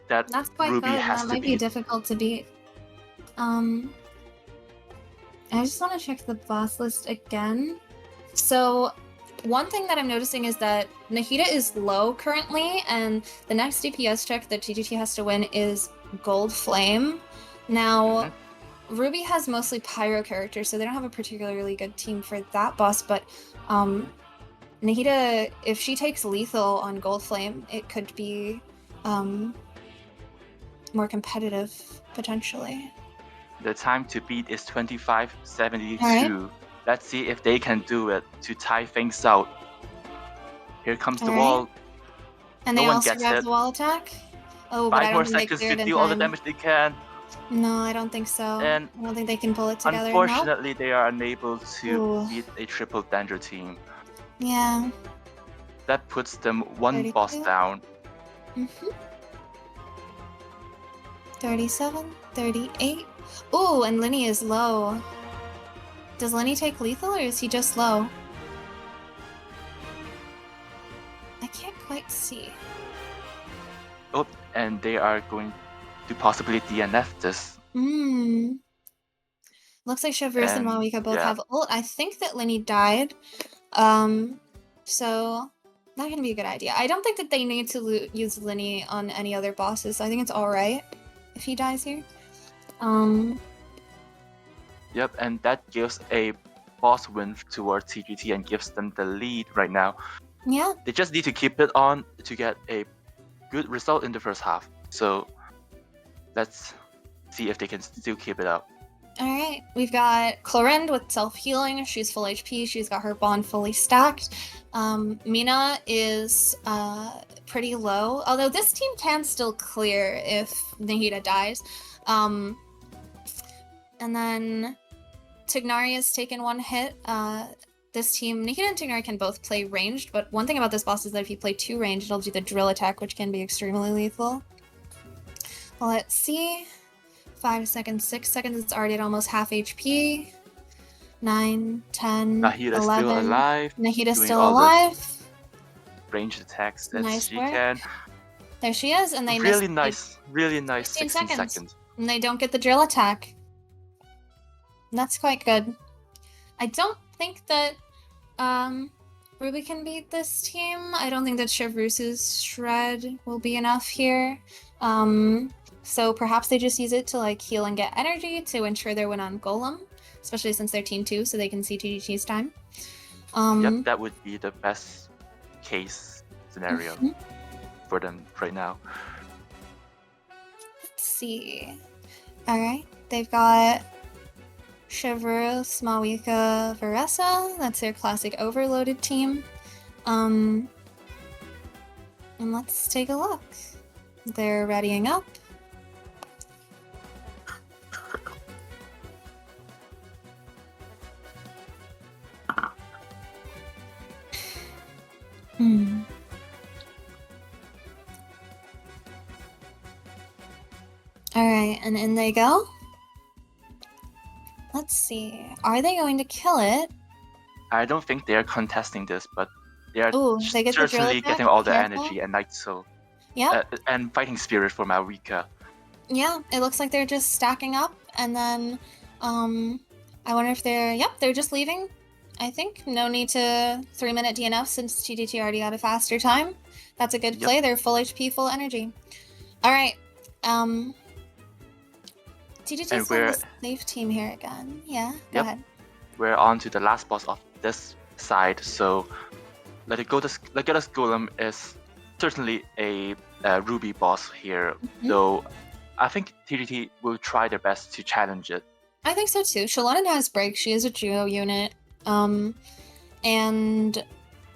that That's quite RWBY good. has That to might be difficult to beat. I just want to check the boss list again. So one thing that I'm noticing is that Nahida is low currently, and the next DPS check that TGT has to win is Gold Flame. Now, RWBY has mostly Pyro characters, so they don't have a particularly good team for that boss, but Nahida, if she takes lethal on Gold Flame, it could be more competitive, potentially. The time to beat is 25:72. Right. Let's see if they can do it to tie things out. Here comes the wall. And no they one all gets survive hit. the wall attack? Oh, but 5 I more don't think they seconds cleared to in do all the time. damage they can. No, I don't think so. And I don't think they can pull it together. Unfortunately, they are unable to beat a triple Dendro team. Yeah. That puts them 1 boss down. 37, 38. Ooh, and Lenny is low. Does Lenny take lethal, or is he just low? I can't quite see. Oh, and they are going to possibly DNF this. Looks like Chevreuse and Mawika both have ult. I think that Lenny died. So that can be a good idea. I don't think that they need to use Lenny on any other bosses. I think it's alright if he dies here. Yep, and that gives a boss win towards TGT and gives them the lead right now. Yeah. They just need to keep it on to get a good result in the first half. So let's see if they can still keep it up. Alright, we've got Clorinde with self-healing. She's full HP. She's got her bond fully stacked. Mina is pretty low, although this team can still clear if Nahida dies. And then Tighnari has taken 1 hit. This team, Nahida and Tighnari can both play ranged, but one thing about this boss is that if you play 2 ranged, it'll do the drill attack, which can be extremely lethal. Well, let's see. 5 seconds, 6 seconds, it's already at almost half HP. 9, 10, Nahida's 11. Still alive. Nahida's still alive. Range attacks that nice she work. can. There she is, and they really missed. Really nice 16 seconds. And they don't get the drill attack. That's quite good. I don't think that RWBY can beat this team. I don't think that Chevreuse's Shred will be enough here. So perhaps they just use it to like heal and get energy to ensure their win on Golem, especially since they're team 2, so they can see TGT's time. Yep, that would be the best case scenario for them right now. Let's see. Alright, they've got Chevreuse, Mawika, Veressa. That's their classic overloaded team. And let's take a look. They're readying up. Alright, and in they go. Let's see. Are they going to kill it? I don't think they're contesting this, but they are Oh, they get the drill certainly attack. getting all the Careful. energy and like so Yep. and fighting spirit for Marika. Yeah, it looks like they're just stacking up, and then, I wonder if they're just leaving. I think no need to 3-minute DNF since TGT already got a faster time. That's a good Yep. play. They're full HP, full energy. All right. TGT is And still the safe team here again. Yeah, go ahead. we're on to the last boss of this side. So Let Get Us Golem is certainly a RWBY boss here, though I think TGT will try their best to challenge it. I think so too. Shalana has break. She is a Geo unit, and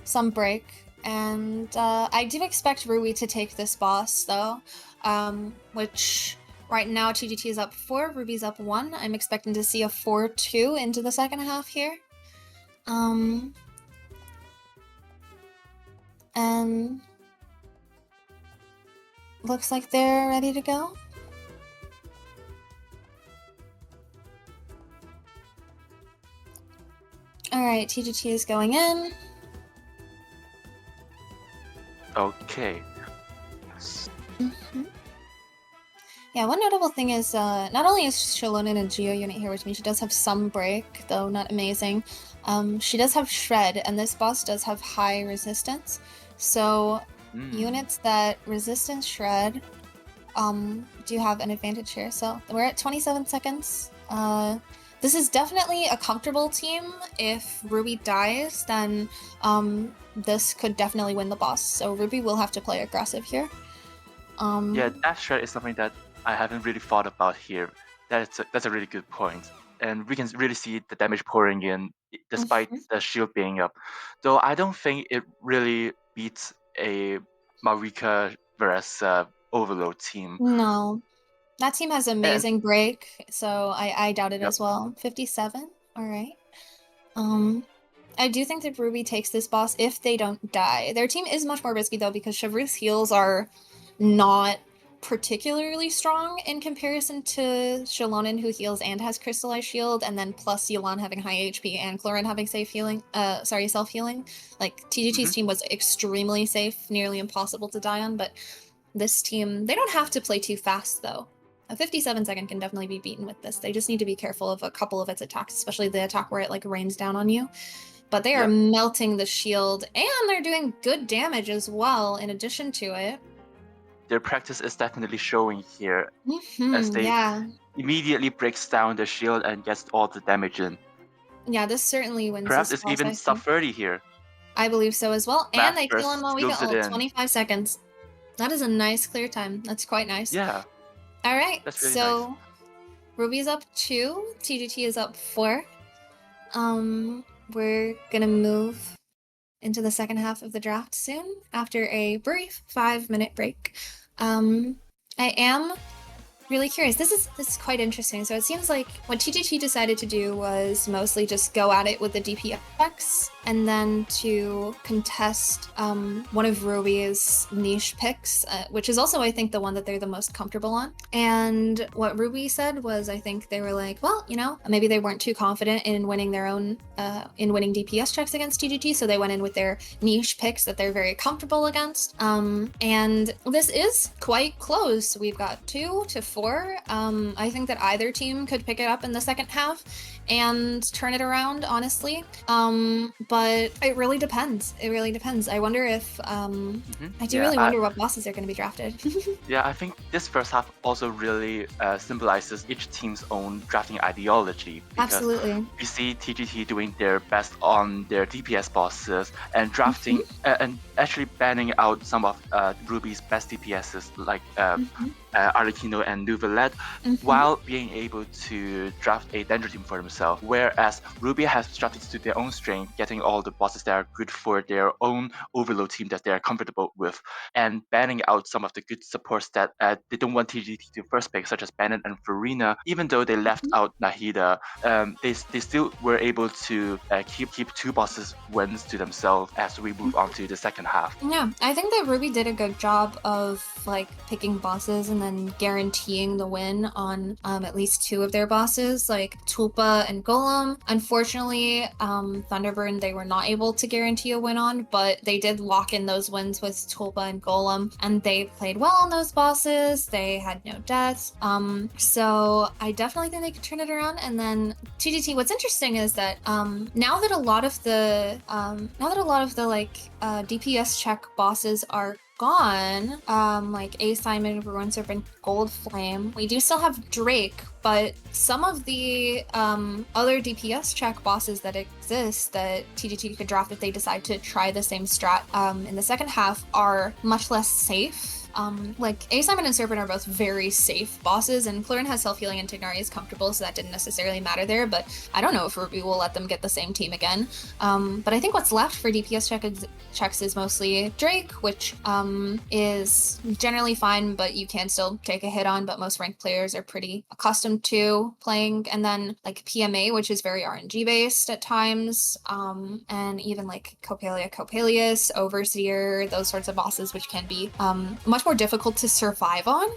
some break. And I do expect RWBY to take this boss though, which right now TGT is up 4, RWBY's up 1. I'm expecting to see a 4-2 into the second half here. And looks like they're ready to go. All right, TGT is going in. Okay. Yeah, one notable thing is not only is Shalona a Geo unit here, which means she does have some break, though not amazing. She does have Shred, and this boss does have high resistance. So units that resistance Shred do have an advantage here. So we're at 27 seconds. This is definitely a comfortable team. If RWBY dies, then this could definitely win the boss. So RWBY will have to play aggressive here. Yeah, that Shred is something that I haven't really thought about here. That's a really good point. And we can really see the damage pouring in despite the shield being up. Though I don't think it really beats a Marika versus Overload team. No. That team has amazing break, so I doubt it as well. 57? Alright. I do think that RWBY takes this boss if they don't die. Their team is much more risky though because Chevrolet's heals are not particularly strong in comparison to Shalonin, who heals and has Crystallized Shield, and then plus Yelan having high HP and Clorin having self-healing. Like, TGT's team was extremely safe, nearly impossible to die on, but this team, they don't have to play too fast, though. A 57-second can definitely be beaten with this. They just need to be careful of a couple of its attacks, especially the attack where it, like, rains down on you. But they are melting the shield, and they're doing good damage as well, in addition to it. Their practice is definitely showing here as they immediately breaks down the shield and gets all the damage in. Yeah, this certainly wins. Perhaps this it's boss, even sub 30 here. I believe so as well. And they kill him while we steals get it in. 25 seconds. That is a nice clear time. That's quite nice. Yeah. All right. That's really so nice. RWBY's up 2. TGT is up 4. We're gonna move into the second half of the draft soon after a brief 5-minute break. I am really curious. This is quite interesting. So it seems like what TGT decided to do was mostly just go at it with the DPX and then to contest one of RWBY's niche picks, which is also, I think, the one that they're the most comfortable on. And what RWBY said was, I think they were like, well, you know, maybe they weren't too confident in winning their own, in winning DPS checks against TGT, so they went in with their niche picks that they're very comfortable against. And this is quite close. We've got 2 to 4. I think that either team could pick it up in the second half and turn it around, honestly. But it really depends. It really depends. I wonder if I really wonder what bosses are going to be drafted. Yeah, I think this first half also really symbolizes each team's own drafting ideology. Absolutely. We see TGT doing their best on their DPS bosses and drafting and actually banning out some of RWBY's best DPSs like Arlecchino and Nouvellette, while being able to draft a Danger team for himself. Whereas RWBY has drafted to their own strength, getting all the bosses that are good for their own Overload team that they are comfortable with, and banning out some of the good supports that they don't want TGT to first pick, such as Bennett and Farina. Even though they left out Nahida, they still were able to keep 2 bosses wins to themselves as we move on to the second half. Yeah, I think that RWBY did a good job of like picking bosses and then guaranteeing the win on at least two of their bosses, like Tulpa and Golem. Unfortunately, Thunderbird they were not able to guarantee a win on, but they did lock in those wins with Tulpa and Golem, and they played well on those bosses. They had no deaths. So I definitely think they could turn it around. And then TGT, what's interesting is that now that a lot of the DPS check bosses are gone, like A Simon, Ruin Serpent, Gold Flame, we do still have Drake, but some of the other DPS check bosses that exist that TGT could draft if they decide to try the same strat in the second half are much less safe. Like A Simon and Serpent are both very safe bosses, and Florin has self-healing and Tignari is comfortable, so that didn't necessarily matter there, but I don't know if RWBY will let them get the same team again. But I think what's left for DPS checks is mostly Drake, which is generally fine, but you can still take a hit on, but most ranked players are pretty accustomed to playing. And then like PMA, which is very RNG based at times, and even like Coppelius, Overseer, those sorts of bosses, which can be much more difficult to survive on.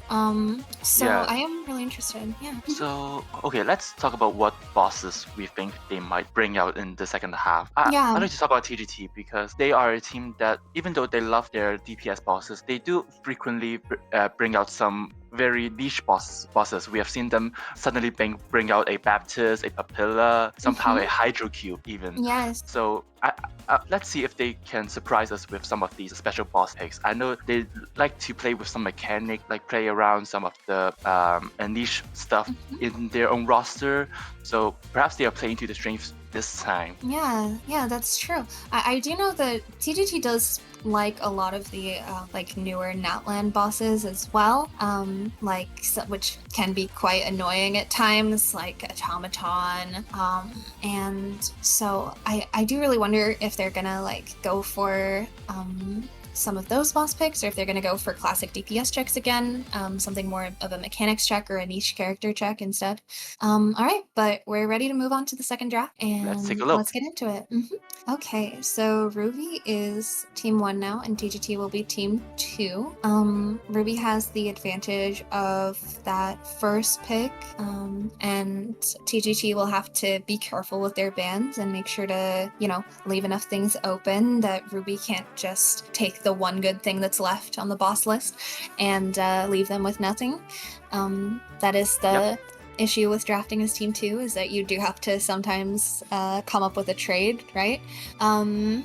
So Yeah. I am really interested. Yeah. So, okay, let's talk about what bosses we think they might bring out in the second half. Yeah. I'd like to talk about TGT because they are a team that, even though they love their DPS bosses, they do frequently bring out some very niche bosses. We have seen them suddenly bring out a Baptist, a Papilla, somehow a Hydro Cube even. Yes. So let's see if they can surprise us with some of these special boss picks. I know they like to play with some mechanic, like play around some of the niche stuff in their own roster. So perhaps they are playing to the strengths this time. Yeah, that's true. I do know that TGT does like a lot of the like newer Natland bosses as well, which can be quite annoying at times, like Automaton, and so I do really wonder if they're gonna like go for some of those boss picks, or if they're going to go for classic DPS checks again, something more of a mechanics check or a niche character check instead. All right, but we're ready to move on to the second draft, and let's take a look. Let's get into it. Okay, so RWBY is team 1 now, and TGT will be team 2. RWBY has the advantage of that first pick, and TGT will have to be careful with their bans and make sure to, leave enough things open that RWBY can't just take the one good thing that's left on the boss list and leave them with nothing. That is the issue with drafting as team 2, is that you do have to sometimes come up with a trade, right? One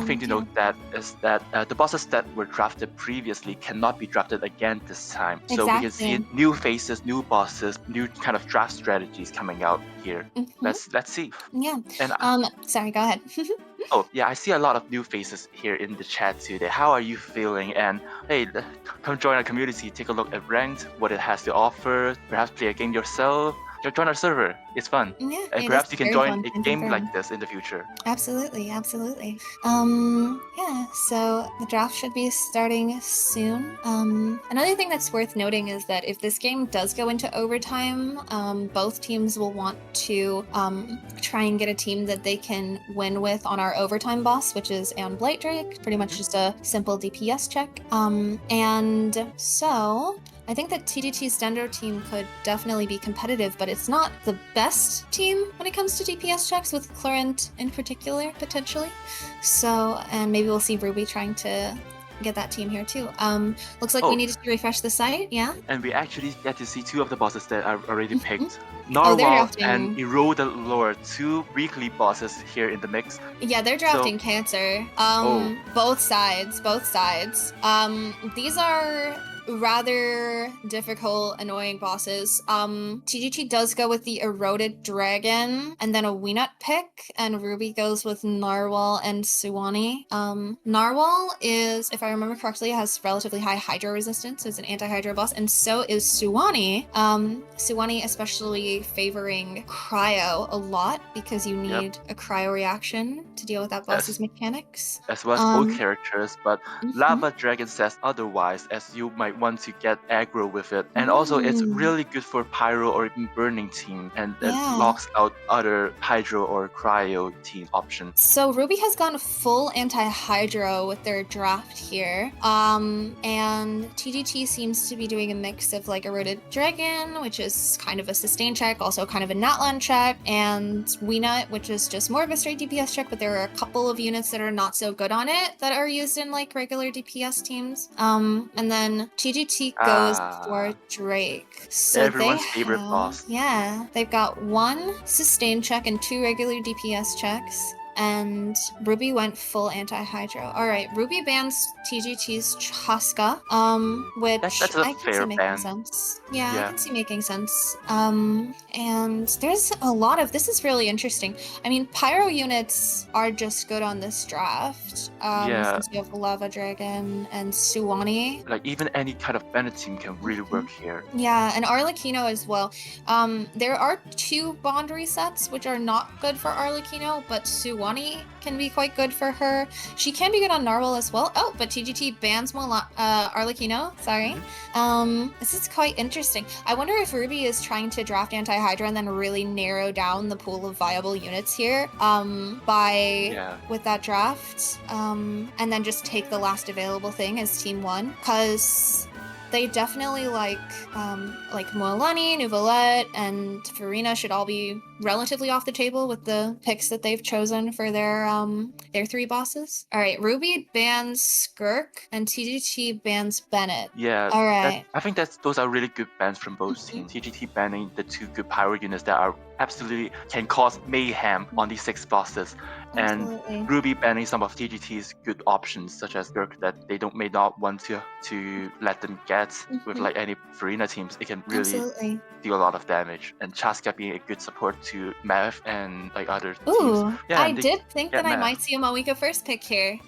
thing to note that is that the bosses that were drafted previously cannot be drafted again this time. So we can see new faces, new bosses, new kind of draft strategies coming out here. Let's see. Yeah. And sorry, go ahead. Oh, yeah, I see a lot of new faces here in the chat today. How are you feeling? And hey, come join our community, take a look at Ranked, what it has to offer, perhaps play a game yourself. Join our server. It's fun. Yeah, and perhaps you can join a game like this in the future. Absolutely. Yeah, so the draft should be starting soon. Another thing that's worth noting is that if this game does go into overtime, both teams will want to try and get a team that they can win with on our overtime boss, which is Aeon Blight Drake, pretty much just a simple DPS check. And so I think that TGT's Dendro team could definitely be competitive, but it's not the best team when it comes to DPS checks, with Clarent in particular, potentially. So, and maybe we'll see RWBY trying to get that team here too. Looks like we needed to refresh the site, yeah? And we actually get to see two of the bosses that are already picked. Narwhal and Erode Lord, two weekly bosses here in the mix. Yeah, they're drafting Cancer. Both sides. These are rather difficult, annoying bosses. TGT does go with the Eroded Dragon and then a Weenut pick, and RWBY goes with Narwhal and Suwani. Narwhal is, if I remember correctly, has relatively high Hydro resistance. It's an anti-Hydro boss, and so is Suwani. Suwani especially favoring Cryo a lot because you need a Cryo reaction to deal with that boss's mechanics. As well as both characters, but Lava Dragon says otherwise, as you might want to get aggro with it. And also it's really good for pyro or even burning team, and it Yeah. locks out other hydro or cryo team option. So RWBY has gone full anti-hydro with their draft here. And TGT seems to be doing a mix of like Eroded Dragon, which is kind of a sustain check, also kind of a Natlan check, and Weenut, which is just more of a straight DPS check, but there are a couple of units that are not so good on it that are used in like regular DPS teams. And then TGT goes for Drake. So they Everyone's favorite have, boss. yeah, they've got 1 sustain check and 2 regular DPS checks. And RWBY went full anti-hydro. All right, RWBY bans TGT's Chaska, which That's a I can see fair making ban. sense. Yeah, I Yeah. can see making sense. And there's a lot of, this is really interesting. I mean, pyro units are just good on this draft. Yeah. Since you have Lava Dragon and Suwani. Like even any kind of Bennett team can really work here. Yeah, and Arlecchino as well. There are 2 bond resets, which are not good for Arlecchino, but Suwani can be quite good for her. She can be good on Narwhal as well. Oh, but TGT bans Arlecchino. Sorry. This is quite interesting. I wonder if RWBY is trying to draft anti-Hydra and then really narrow down the pool of viable units here with that draft. And then just take the last available thing as Team 1. Because they definitely like Moalani, Nuvolette, and Farina should all be relatively off the table with the picks that they've chosen for their 3 bosses. All right, RWBY bans Skirk and TGT bans Bennett. Yeah. All right. I think those are really good bans from both teams. TGT banning the 2 good pyro units that are absolutely can cause mayhem on these 6 bosses. Absolutely. And RWBY banning some of TGT's good options, such as Dirk, that they may not want to let them get with like any Farina teams. It can really do a lot of damage. And Chaska being a good support to Mav and like other teams. Yeah, I did think that I might see a Mawika first pick here.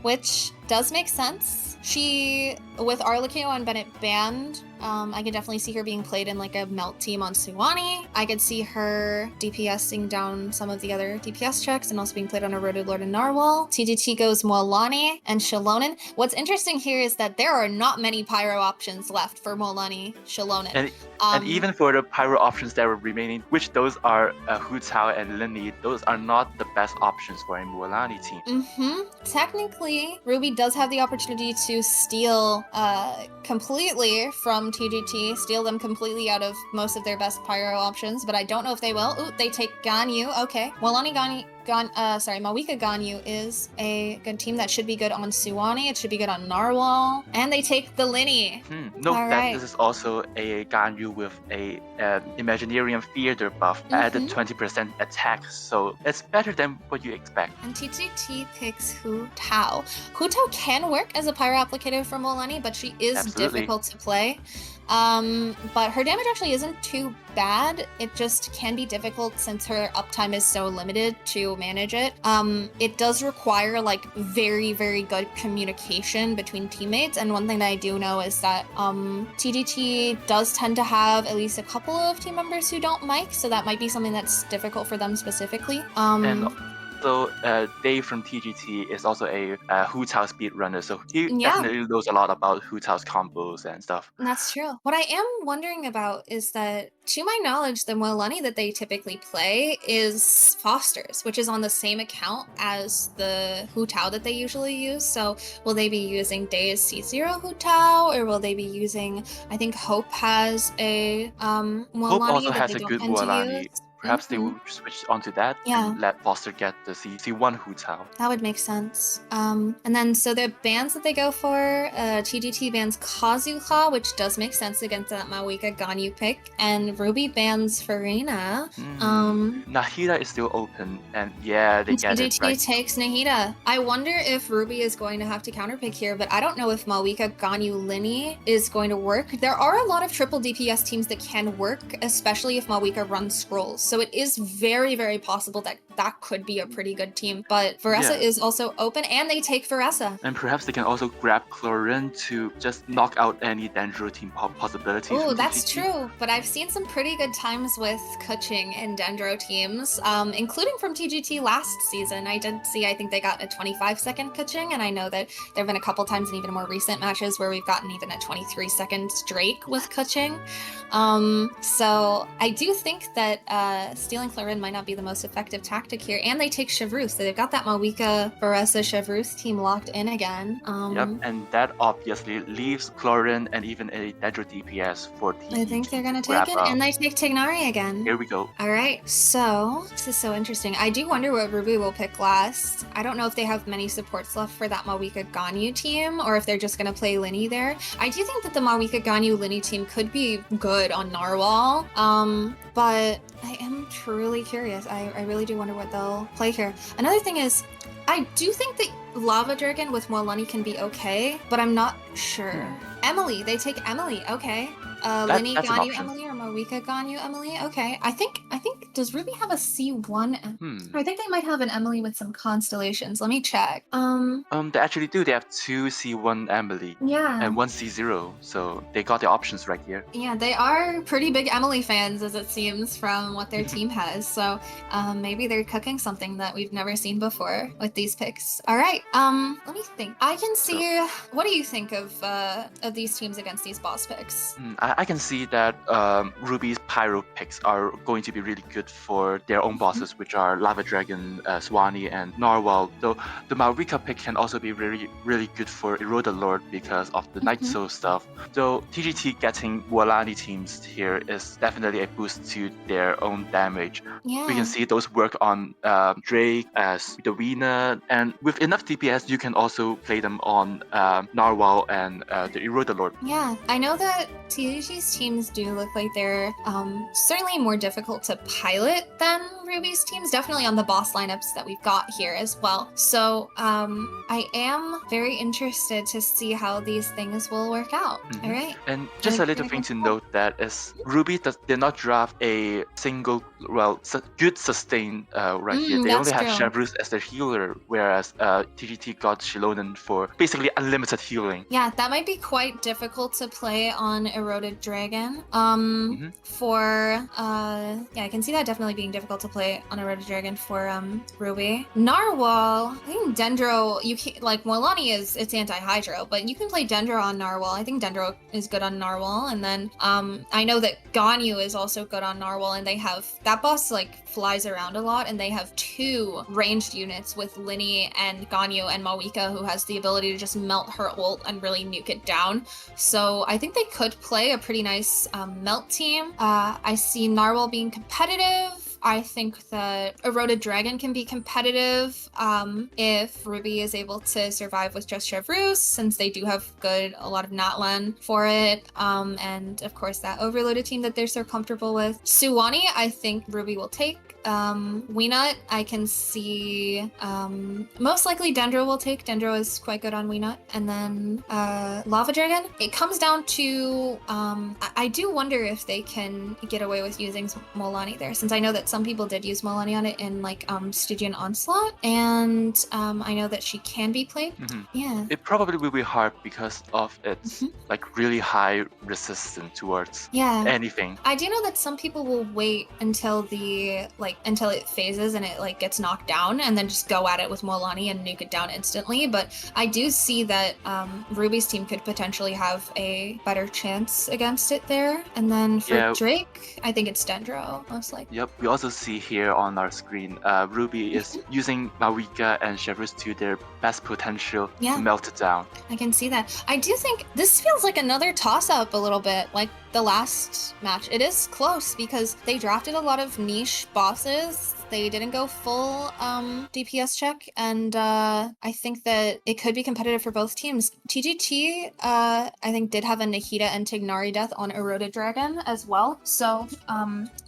Which does make sense. She, with Arlecchino and Bennett banned, I could definitely see her being played in like a melt team on Suwani. I could see her DPSing down some of the other DPS checks and also being played on Eroded Lord and Narwhal. TGT goes Moalani and Shalonen. What's interesting here is that there are not many pyro options left for Moalani, Shalonen. And even for the pyro options that were remaining, which those are Hu Tao and Linny, those are not the best options for a Moalani team. Technically, RWBY does have the opportunity to steal completely from TGT, steal them completely out of most of their best pyro options, but I don't know if they will. Ooh, they take Ganyu. Okay. Moalani Mawika Ganyu is a good team that should be good on Suwani. It should be good on Narwhal. And they take the Linny. Note that this is also a Ganyu with a Imaginarium Theater buff, added 20% attack, so it's better than what you expect. And TGT picks Hu Tao. Hu Tao can work as a pyro applicator for Moalani, but she is difficult to play. But her damage actually isn't too bad. It just can be difficult since her uptime is so limited to manage it. It does require like very, very good communication between teammates. And one thing that I do know is that TGT does tend to have at least a couple of team members who don't mic, so that might be something that's difficult for them specifically. So Dave from TGT is also a Hu Tao speedrunner, so he definitely knows a lot about Hu Tao's combos and stuff. That's true. What I am wondering about is that, to my knowledge, the Moalani that they typically play is Foster's, which is on the same account as the Hu Tao that they usually use. So will they be using Days C0 Hu Tao, or will they be using, I think Hope has a Moalani Hope also that has they a don't good tend to Moalani. use. Perhaps they will switch onto that and let Foster get the C1 Hu Tao. That would make sense. And then, so the bands that they go for, TGT bans Kazuha, which does make sense against that Mawika Ganyu pick, and RWBY bans Farina. Nahida is still open, and they get it right. TGT takes Nahida. I wonder if RWBY is going to have to counterpick here, but I don't know if Mawika Ganyu Linny is going to work. There are a lot of triple DPS teams that can work, especially if Mawika runs scrolls. So it is very, very possible that that could be a pretty good team. But Veressa is also open, and they take Veressa. And perhaps they can also grab Clorin to just knock out any Dendro team possibilities Oh, from that's TGT. true. But I've seen some pretty good times with Kuching in Dendro teams, including from TGT last season. I did see, I think they got a 25-second Kuching, and I know that there have been a couple times in even more recent matches where we've gotten even a 23-second Drake with Kuching. So I do think that stealing Clorin might not be the most effective tactic here. And they take Chevreuse, so they've got that Mawika, Veressa, Chevreuse team locked in again. Yep, and that obviously leaves Clorin and even a Dendro DPS for TGT. I think they're gonna take it, and they take Tignari again. Here we go. All right, so this is so interesting. I do wonder what RWBY will pick last. I don't know if they have many supports left for that Mawika Ganyu team, or if they're just gonna play Linny there. I do think that the Mawika Ganyu Linny team could be good on Narwhal, but I am truly curious. I really do wonder what they'll play here. Another thing is, I do think that Lava Dragon with Molani can be okay, but I'm not sure. Emily, they take Emily. Okay. Linny Ganyu Emily or Mawika Ganyu Emily. Okay. I think does RWBY have a C1? I think they might have an Emily with some constellations. Let me check. They actually do. They have 2 C1 Emily. Yeah. And 1 C0. So they got the options right here. Yeah, they are pretty big Emily fans, as it seems, from what their team has. So maybe they're cooking something that we've never seen before with these picks. All right. Let me think. I can see. What do you think of these teams against these boss picks? I can see that RWBY's Pyro picks are going to be really good for their own bosses, which are Lava Dragon, Swanee, and Narwhal. Though the Mawika pick can also be really, really good for Erodalord because of the Night Soul stuff. Though TGT getting Wolani teams here is definitely a boost to their own damage. Yeah. We can see those work on Drake as the Weena, and with enough DPS, you can also play them on Narwhal and the Erodalord. Yeah, I know that TGT's teams do look like they're certainly more difficult to pilot than RWBY's teams, definitely on the boss lineups that we've got here as well. So I am very interested to see how these things will work out. All right. And just a little thing to note that is RWBY did not draft a single, good sustain right here. They only have Chevreuse as their healer, whereas TGT got Shilonen for basically unlimited healing. Yeah, that might be quite difficult to play on Eroded Dragon. Yeah, I can see that definitely being difficult to play on Eroded Dragon for RWBY. Narwhal, I think Dendro, you can like Moilani it's anti-hydro, but you can play Dendro on Narwhal. I think Dendro is good on Narwhal, and then I know that Ganyu is also good on Narwhal, and they have that boss like flies around a lot, and they have 2 ranged units with Linny and Ganyu and Mawika, who has the ability to just melt her ult and really nuke it down. So I think they could play a pretty nice melt team. I see Narwhal being competitive. I think that Eroded Dragon can be competitive if RWBY is able to survive with just Chevreuse, since they do have a lot of Natlan for it. And of course that overloaded team that they're so comfortable with. Suwani, I think RWBY will take. Weenut, I can see most likely Dendro will take. Dendro is quite good on Weenut. And then Lava Dragon, it comes down to I do wonder if they can get away with using Molani there, since I know that some people did use Molani on it in like Stygian Onslaught, and I know that she can be played. Yeah, it probably will be hard because of its like really high resistance towards anything. I do know that some people will wait until until it phases and it like gets knocked down, and then just go at it with Molani and nuke it down instantly. But I do see that RWBY's team could potentially have a better chance against it there. And then for Drake, I think it's Dendro most likely. Yep, we also see here on our screen, RWBY is using Mawika and Chevreuse to their best potential to melt it down. I can see that. I do think this feels like another toss-up a little bit, like the last match. It is close because they drafted a lot of niche bosses. They didn't go full DPS check, and I think that it could be competitive for both teams. TGT, I think, did have a Nahida and Tignari death on Eroded Dragon as well, so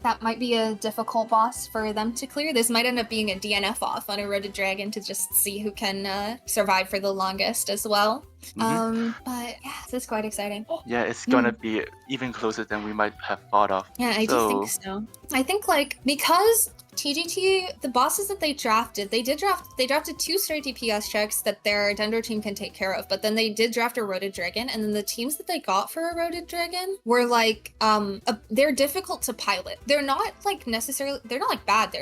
that might be a difficult boss for them to clear. This might end up being a DNF off on Eroded Dragon to just see who can survive for the longest as well. But yeah, this is quite exciting. Yeah, it's gonna be even closer than we might have thought of. Yeah, I do think so. I think like because TGT, the bosses that they drafted 2 straight DPS checks that their Dendro team can take care of, but then they did draft a Eroded Dragon, and then the teams that they got for Eroded Dragon were like, they're difficult to pilot. They're not like necessarily, they're not like bad,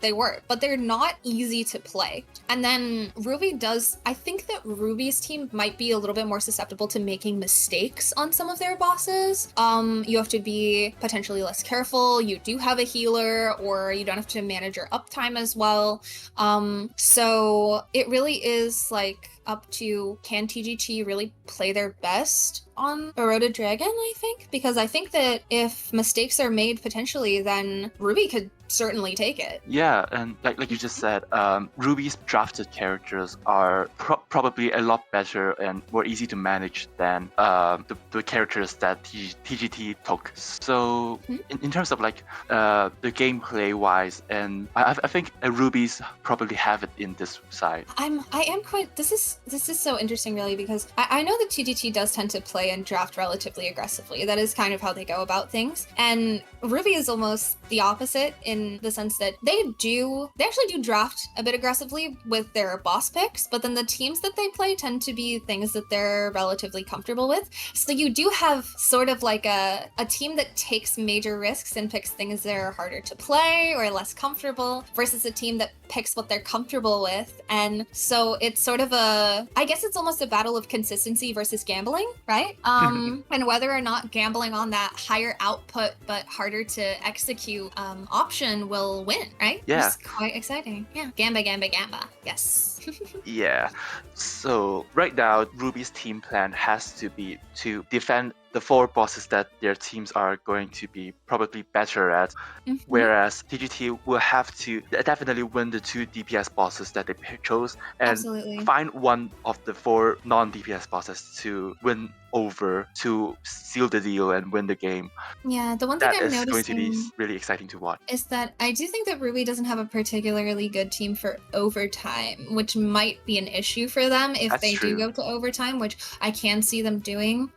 they work, but they're not easy to play. And then RWBY I think that RWBY's team might be a little bit more susceptible to making mistakes on some of their bosses. You have to be potentially less careful. You do have a healer, or you don't have to manage your uptime as well. So it really is like up to, can TGT really play their best on Eroded Dragon, I think? Because I think that if mistakes are made potentially, then RWBY could certainly take it. Yeah, and like you just said, RWBY's drafted characters are probably a lot better and more easy to manage than the characters that TGT took. So in terms of like the gameplay wise, and I think RWBY's probably have it in this side. This is so interesting, really, because I know that TGT does tend to play and draft relatively aggressively. That is kind of how they go about things. And RWBY is almost the opposite in the sense that they actually do draft a bit aggressively with their boss picks, but then the teams that they play tend to be things that they're relatively comfortable with. So you do have sort of like a team that takes major risks and picks things that are harder to play or less comfortable, versus a team that picks what they're comfortable with. And so it's sort of I guess it's almost a battle of consistency versus gambling, right? And whether or not gambling on that higher output but harder to execute option will win, right? Yeah. It's quite exciting. Yeah. Gamba. Yes. Yeah. So right now, RWBY's team plan has to be to defend the 4 bosses that their teams are going to be probably better at, whereas TGT will have to definitely win the 2 DPS bosses that they chose, and find one of the 4 non-DPS bosses to win over to seal the deal and win the game. Yeah, the one thing I'm noticing that is going to be really exciting to watch is that I do think that RWBY doesn't have a particularly good team for overtime, which might be an issue for them if they do go to overtime, which I can see them doing.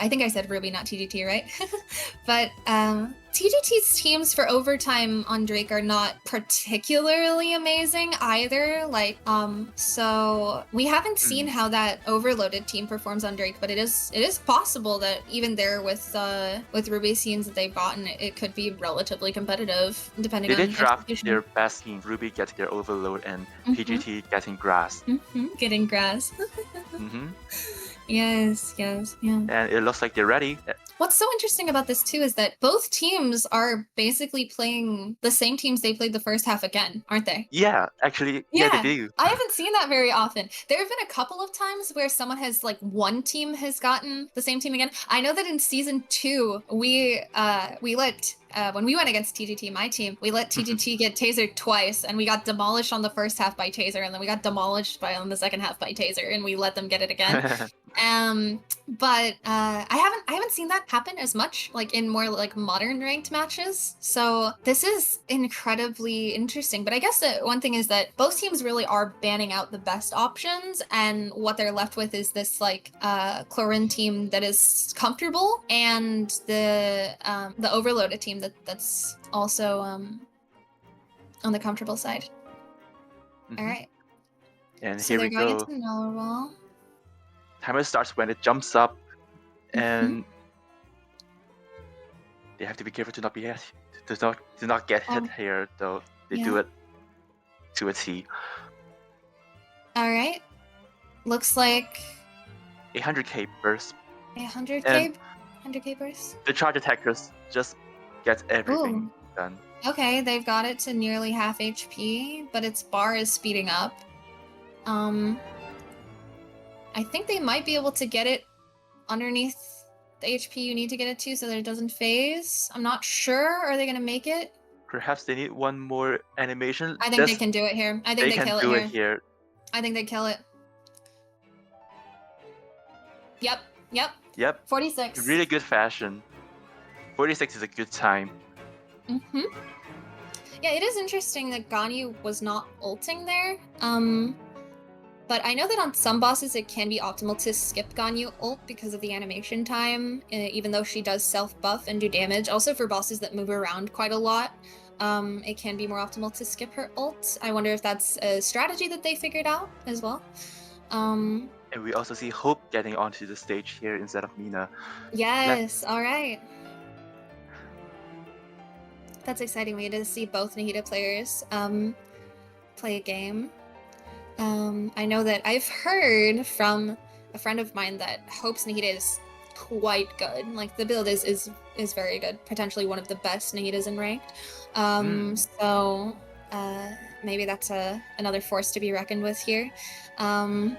I think I said RWBY, not TGT, right? But TGT's teams for overtime on Drake are not particularly amazing either. Like, so we haven't seen how that overloaded team performs on Drake, but it is possible that even there with RWBY scenes that they've gotten, it could be relatively competitive depending on they draft execution. their best team. RWBY getting their overload and TGT getting grass. Getting grass. Yes, yeah. And it looks like they're ready. What's so interesting about this too is that both teams are basically playing the same teams they played the first half again, aren't they? Yeah, actually, yeah, they do. I haven't seen that very often. There have been a couple of times where someone has, like, one team has gotten the same team again. I know that in season 2, we let when we went against TGT, my team, we let TGT get tasered twice, and we got demolished on the first half by taser, and then we got demolished on the second half by taser, and we let them get it again. But I haven't seen that happen as much, like in more like modern ranked matches. So this is incredibly interesting. But I guess that one thing is that both teams really are banning out the best options, and what they're left with is this like Clorin team that is comfortable, and the overloaded team that's also on the comfortable side. All right. And so here we go. Going into Nullarball. Timer starts when it jumps up, and they have to be careful to not be hit. Do not get hit here, though. They do it to a T. All right. Looks like 800k burst. 100k burst. The charge attackers just get everything done. Okay, they've got it to nearly half HP, but its bar is speeding up. I think they might be able to get it underneath the HP you need to get it to so that it doesn't phase. I'm not sure. Are they going to make it? Perhaps they need one more animation. I think they can do it here. I think they kill it here. I think they kill it. Yep. 46. Really good fashion. 46 is a good time. Yeah, it is interesting that Ganyu was not ulting there. But I know that on some bosses it can be optimal to skip Ganyu ult because of the animation time, even though she does self-buff and do damage. Also for bosses that move around quite a lot. it can be more optimal to skip her ult. I wonder if that's a strategy that they figured out as well. And we also see Hope getting onto the stage here instead of Mina. Yes, all right. That's exciting. We get to see both Nahida players play a game. I know that I've heard from a friend of mine that Hope's Nahida is quite good. Like the build is very good. Potentially one of the best Nahidas in ranked. So maybe that's another force to be reckoned with here. And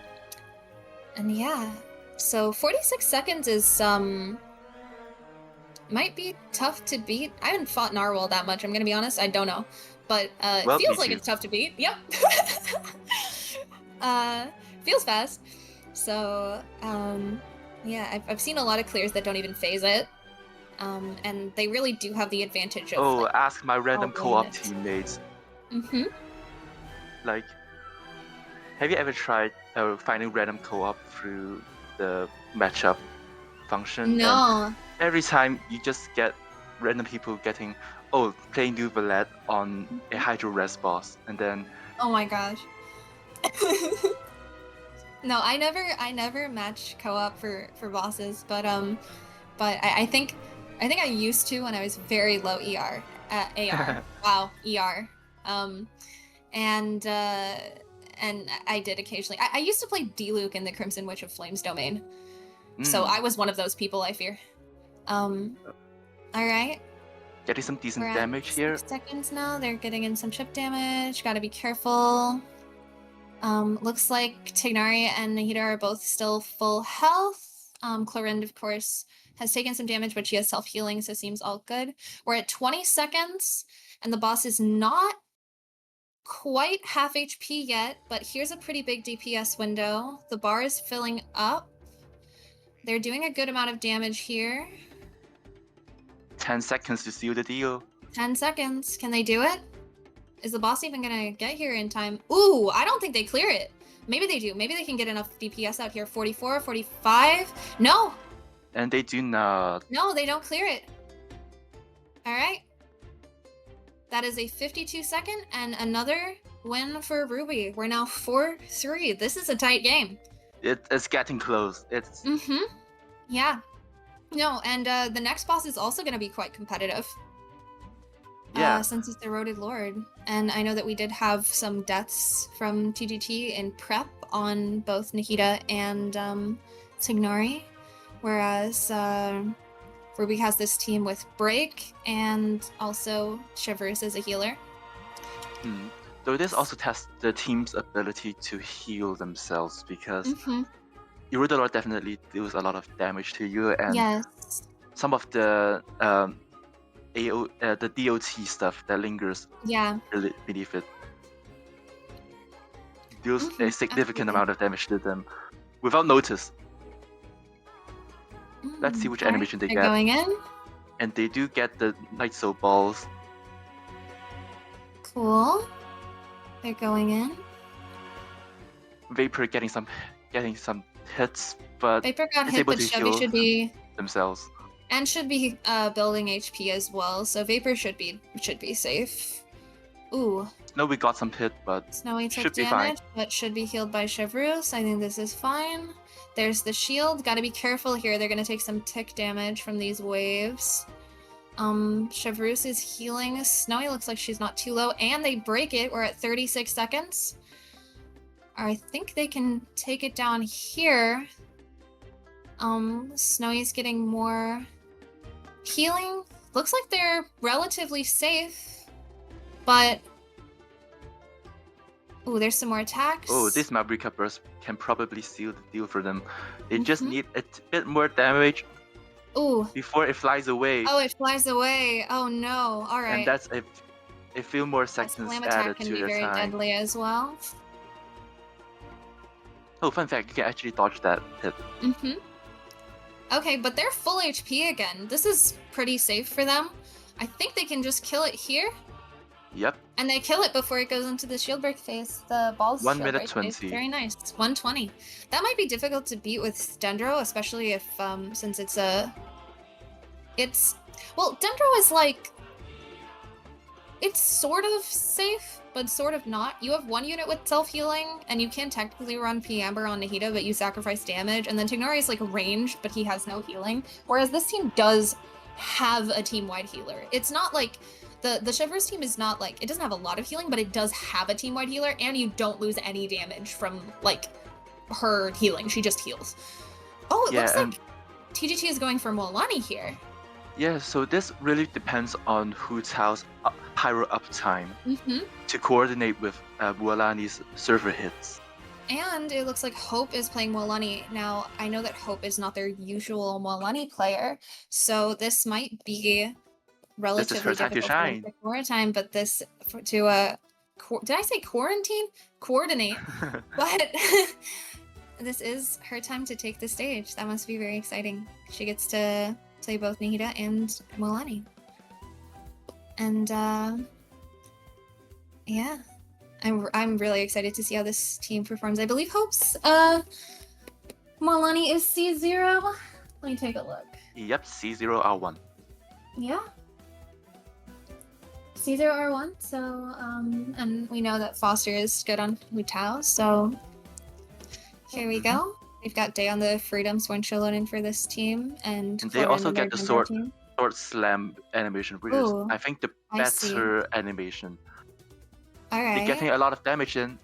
yeah, so 46 seconds is might be tough to beat. I haven't fought Narwhal that much, I'm gonna be honest. I don't know. But it Well, me feels like too. it's tough to beat. Yep. Feels fast. So, yeah, I've seen a lot of clears that don't even phase it. And they really do have the advantage of, Oh, like, ask my random following co-op it. teammates. Mm-hmm. Like, have you ever tried finding random co-op through the matchup function? And No. every time you just get random people getting, oh, playing Duvelet on a Hydro Res boss, and then Oh my gosh. No, I never match co-op for bosses, but I think I used to when I was very low ER AR. Wow, ER. Um, and I did occasionally. I used to play D-Luke in the Crimson Witch of Flames domain, so I was one of those people, I fear. All right. getting some We're decent at damage here. 6 seconds now. They're getting in some chip damage. Got to be careful. Looks like Tignari and Nahida are both still full health. Clorind, of course, has taken some damage, but she has self-healing, so seems all good. We're at 20 seconds, and the boss is not quite half HP yet, but here's a pretty big DPS window. The bar is filling up. They're doing a good amount of damage here. 10 seconds to seal the deal. 10 seconds. Can they do it? Is the boss even gonna get here in time? Ooh, I don't think they clear it. Maybe they do. Maybe they can get enough DPS out here. 44, 45. No! And they do not. No, they don't clear it. All right. That is a 52-second and another win for RWBY. We're now 4-3. This is a tight game. It's getting close. It's Yeah. No, and the next boss is also going to be quite competitive. yeah. Since it's the Eroded Lord. And I know that we did have some deaths from TGT in prep on both Nahida and Tignari. Whereas RWBY has this team with Break and also Shivers as a healer. So this also tests the team's ability to heal themselves, because Eroded Lord definitely deals a lot of damage to you, and Yes. some of the the DOT stuff that lingers beneath it deals a significant amount of damage to them without notice. Let's see which animation they get. Going in. And they do get the Night Soul balls. Cool. They're going in. Vapor getting some hits, but Vapor got it's hit, able but to Chevy heal should be themselves. and should be building HP as well. So Vapor should be safe. Ooh. Snowy got some hit, but Snowy took should be fine. damage, but should be healed by Chevrus. I think this is fine. There's the shield. Got to be careful here. They're going to take some tick damage from these waves. Chevrus is healing. Snowy looks like she's not too low, and they break it. We're at 36 seconds. I think they can take it down here. Snowy's getting more healing. Looks like they're relatively safe, but ooh, there's some more attacks. Oh, this Mabrika burst can probably seal the deal for them. They just need a bit more damage. Ooh. Before it flies away. Oh, it flies away. Oh no. All right. And that's a few more seconds added to their very time. Deadly as well. Oh, fun fact, you can actually dodge that hit. Okay, but they're full HP again. This is pretty safe for them. I think they can just kill it here. Yep. And they kill it before it goes into the shield break phase. The ball's 1 shield minute break 20. phase. Very nice. 120. That might be difficult to beat with Dendro, especially if since it's well, Dendro is like It's sort of safe, but sort of not. You have one unit with self-healing, and you can technically run P-Amber on Nahida, but you sacrifice damage, and then Tighnari is like ranged, but he has no healing. Whereas this team does have a team-wide healer. It's not like the Shivers team is not like, it doesn't have a lot of healing, but it does have a team-wide healer, and you don't lose any damage from like her healing. She just heals. Oh, it looks like TGT is going for Moalani here. Yeah, so this really depends on Hu Tao's pyro uptime to coordinate with Mualani's server hits. And it looks like Hope is playing Moalani. Now, I know that Hope is not their usual Moalani player, so this might be relatively difficult for them to coordinate, but this, did I say quarantine? Coordinate. But this is her time to take the stage. That must be very exciting. She gets to play both Nahida and Moalani. And yeah, I'm really excited to see how this team performs. I believe Hope's Moalani is C0. Let me take a look. Yep, C0R1. Yeah. C0R1. So and we know that Foster is good on Hu Tao, so here we go. We've got Day on the Freedom Sworn Shilonin for this team, and they also get the sword slam animation, which is I think the better animation. All right. They're getting a lot of damage in.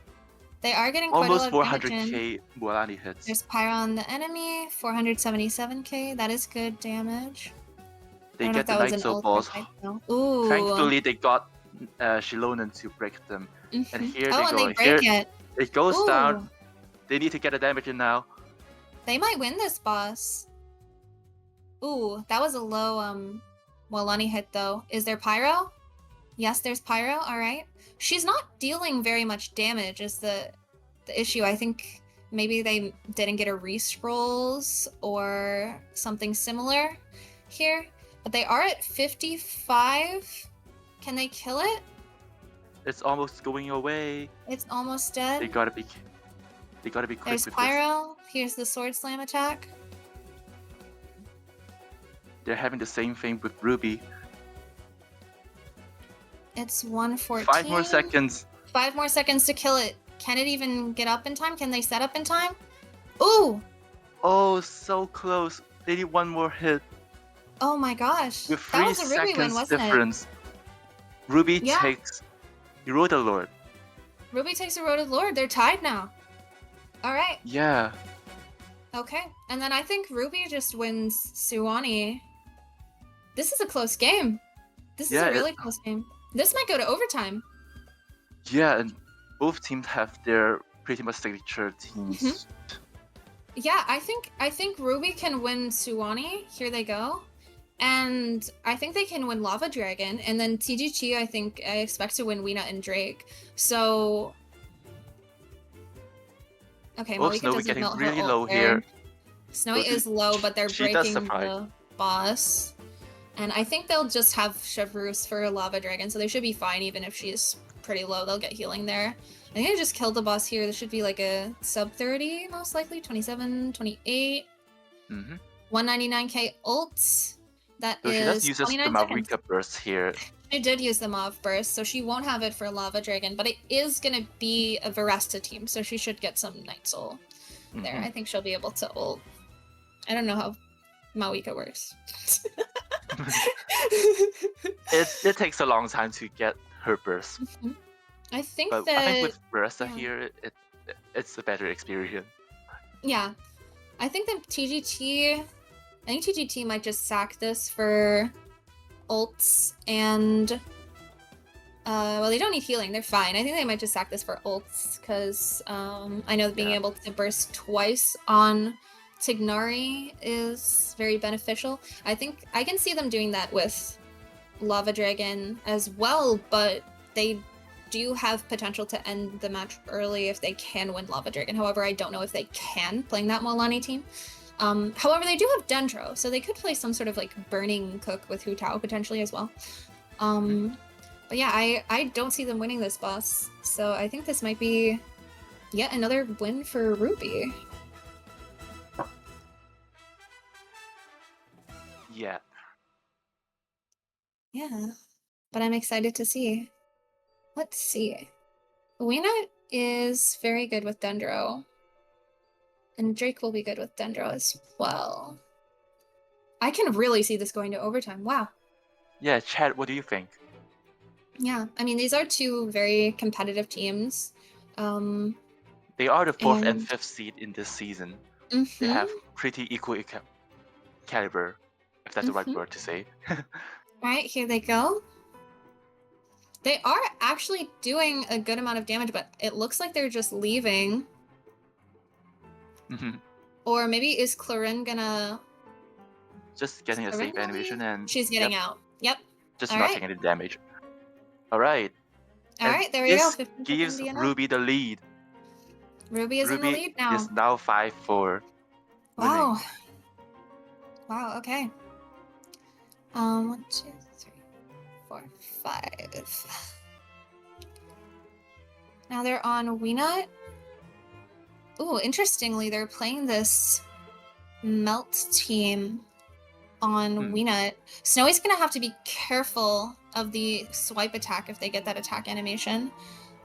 They are getting quite almost a lot of 400k Mualani hits. There's Pyro on the enemy, 477k. That is good damage. They get the Night Soul balls. Ooh. Thankfully, they got Shilonin to break them. And here they go. And they break it. It goes down. They need to get the damage in now. They might win this boss. Ooh, that was a low Mualani hit though. Is there Pyro? Yes, there's Pyro. All right. She's not dealing very much damage is the issue. I think maybe they didn't get a re-scrolls or something similar here. But they are at 55. Can they kill it? It's almost going away. It's almost dead. They gotta be quick. There's with Pyro. Here's the sword slam attack. They're having the same thing with RWBY. It's 114. 5 more seconds. 5 more seconds to kill it. Can it even get up in time? Can they set up in time? Ooh! Oh, so close. They need one more hit. Oh my gosh. With 3 that was a RWBY seconds win, wasn't difference. It? RWBY takes Eroded Lord. RWBY takes Eroded Lord. They're tied now. Alright. Yeah. Okay. And then I think RWBY just wins Suwani. This is a close game. This is a really close game. This might go to overtime. Yeah, and both teams have their pretty much signature teams. Yeah, I think RWBY can win Suwani. Here they go. And I think they can win Lava Dragon. And then TGT, I expect to win Weena and Drake. So okay, Malika Snowy doesn't getting melt really her low ult here. Snowy is low, but they're breaking the boss. And I think they'll just have Chevreuse for Lava Dragon, so they should be fine even if she's pretty low. They'll get healing there. I think I just killed the boss here. This should be like a sub 30, most likely. 27, 28. 199k ults. That so is. She does use the Mavrika burst here. She did use the Mav burst, so she won't have it for Lava Dragon, but it is going to be a Varesta team, so she should get some Night Soul there. I think she'll be able to ult. I don't know how Mawika works. it takes a long time to get her burst. I think with Varesta here, it's a better experience. Yeah. I think that TGT might just sack this for ults and well, they don't need healing, they're fine. I think they might just sack this for ults because I know being able to burst twice on Tighnari is very beneficial. I think I can see them doing that with Lava Dragon as well, but they do have potential to end the match early if they can win Lava Dragon. However, I don't know if they can playing that Moalani team. However, they do have Dendro, so they could play some sort of like Burning Cook with Hu Tao potentially as well. But yeah, I don't see them winning this boss, so I think this might be yet another win for RWBY. Yeah. but I'm excited to see. Let's see. Weena is very good with Dendro. And Drake will be good with Dendro as well. I can really see this going to overtime. Wow. Yeah, Chad, what do you think? Yeah, I mean, these are two very competitive teams. They are the fourth and And fifth seed in this season. They mm-hmm, have pretty equal caliber, if that's the right mm-hmm. word to say. All right, here they go. They are actually doing a good amount of damage, but it looks like they're just leaving. Or maybe is Clarin gonna... Just Is getting a Clarin safe gonna animation leave? and She's getting out. Yep. just All not right. taking any damage. Alright. All And right, there we go. this 15-second gives DNF. RWBY the lead. RWBY is in the RWBY lead now. is now 5-4 winning. Wow. Wow, okay. 1, 2, 3, 4, 5. Now they're on Weena. Ooh, interestingly, they're playing this Melt team on Weena. Snowy's gonna have to be careful of the swipe attack if they get that attack animation.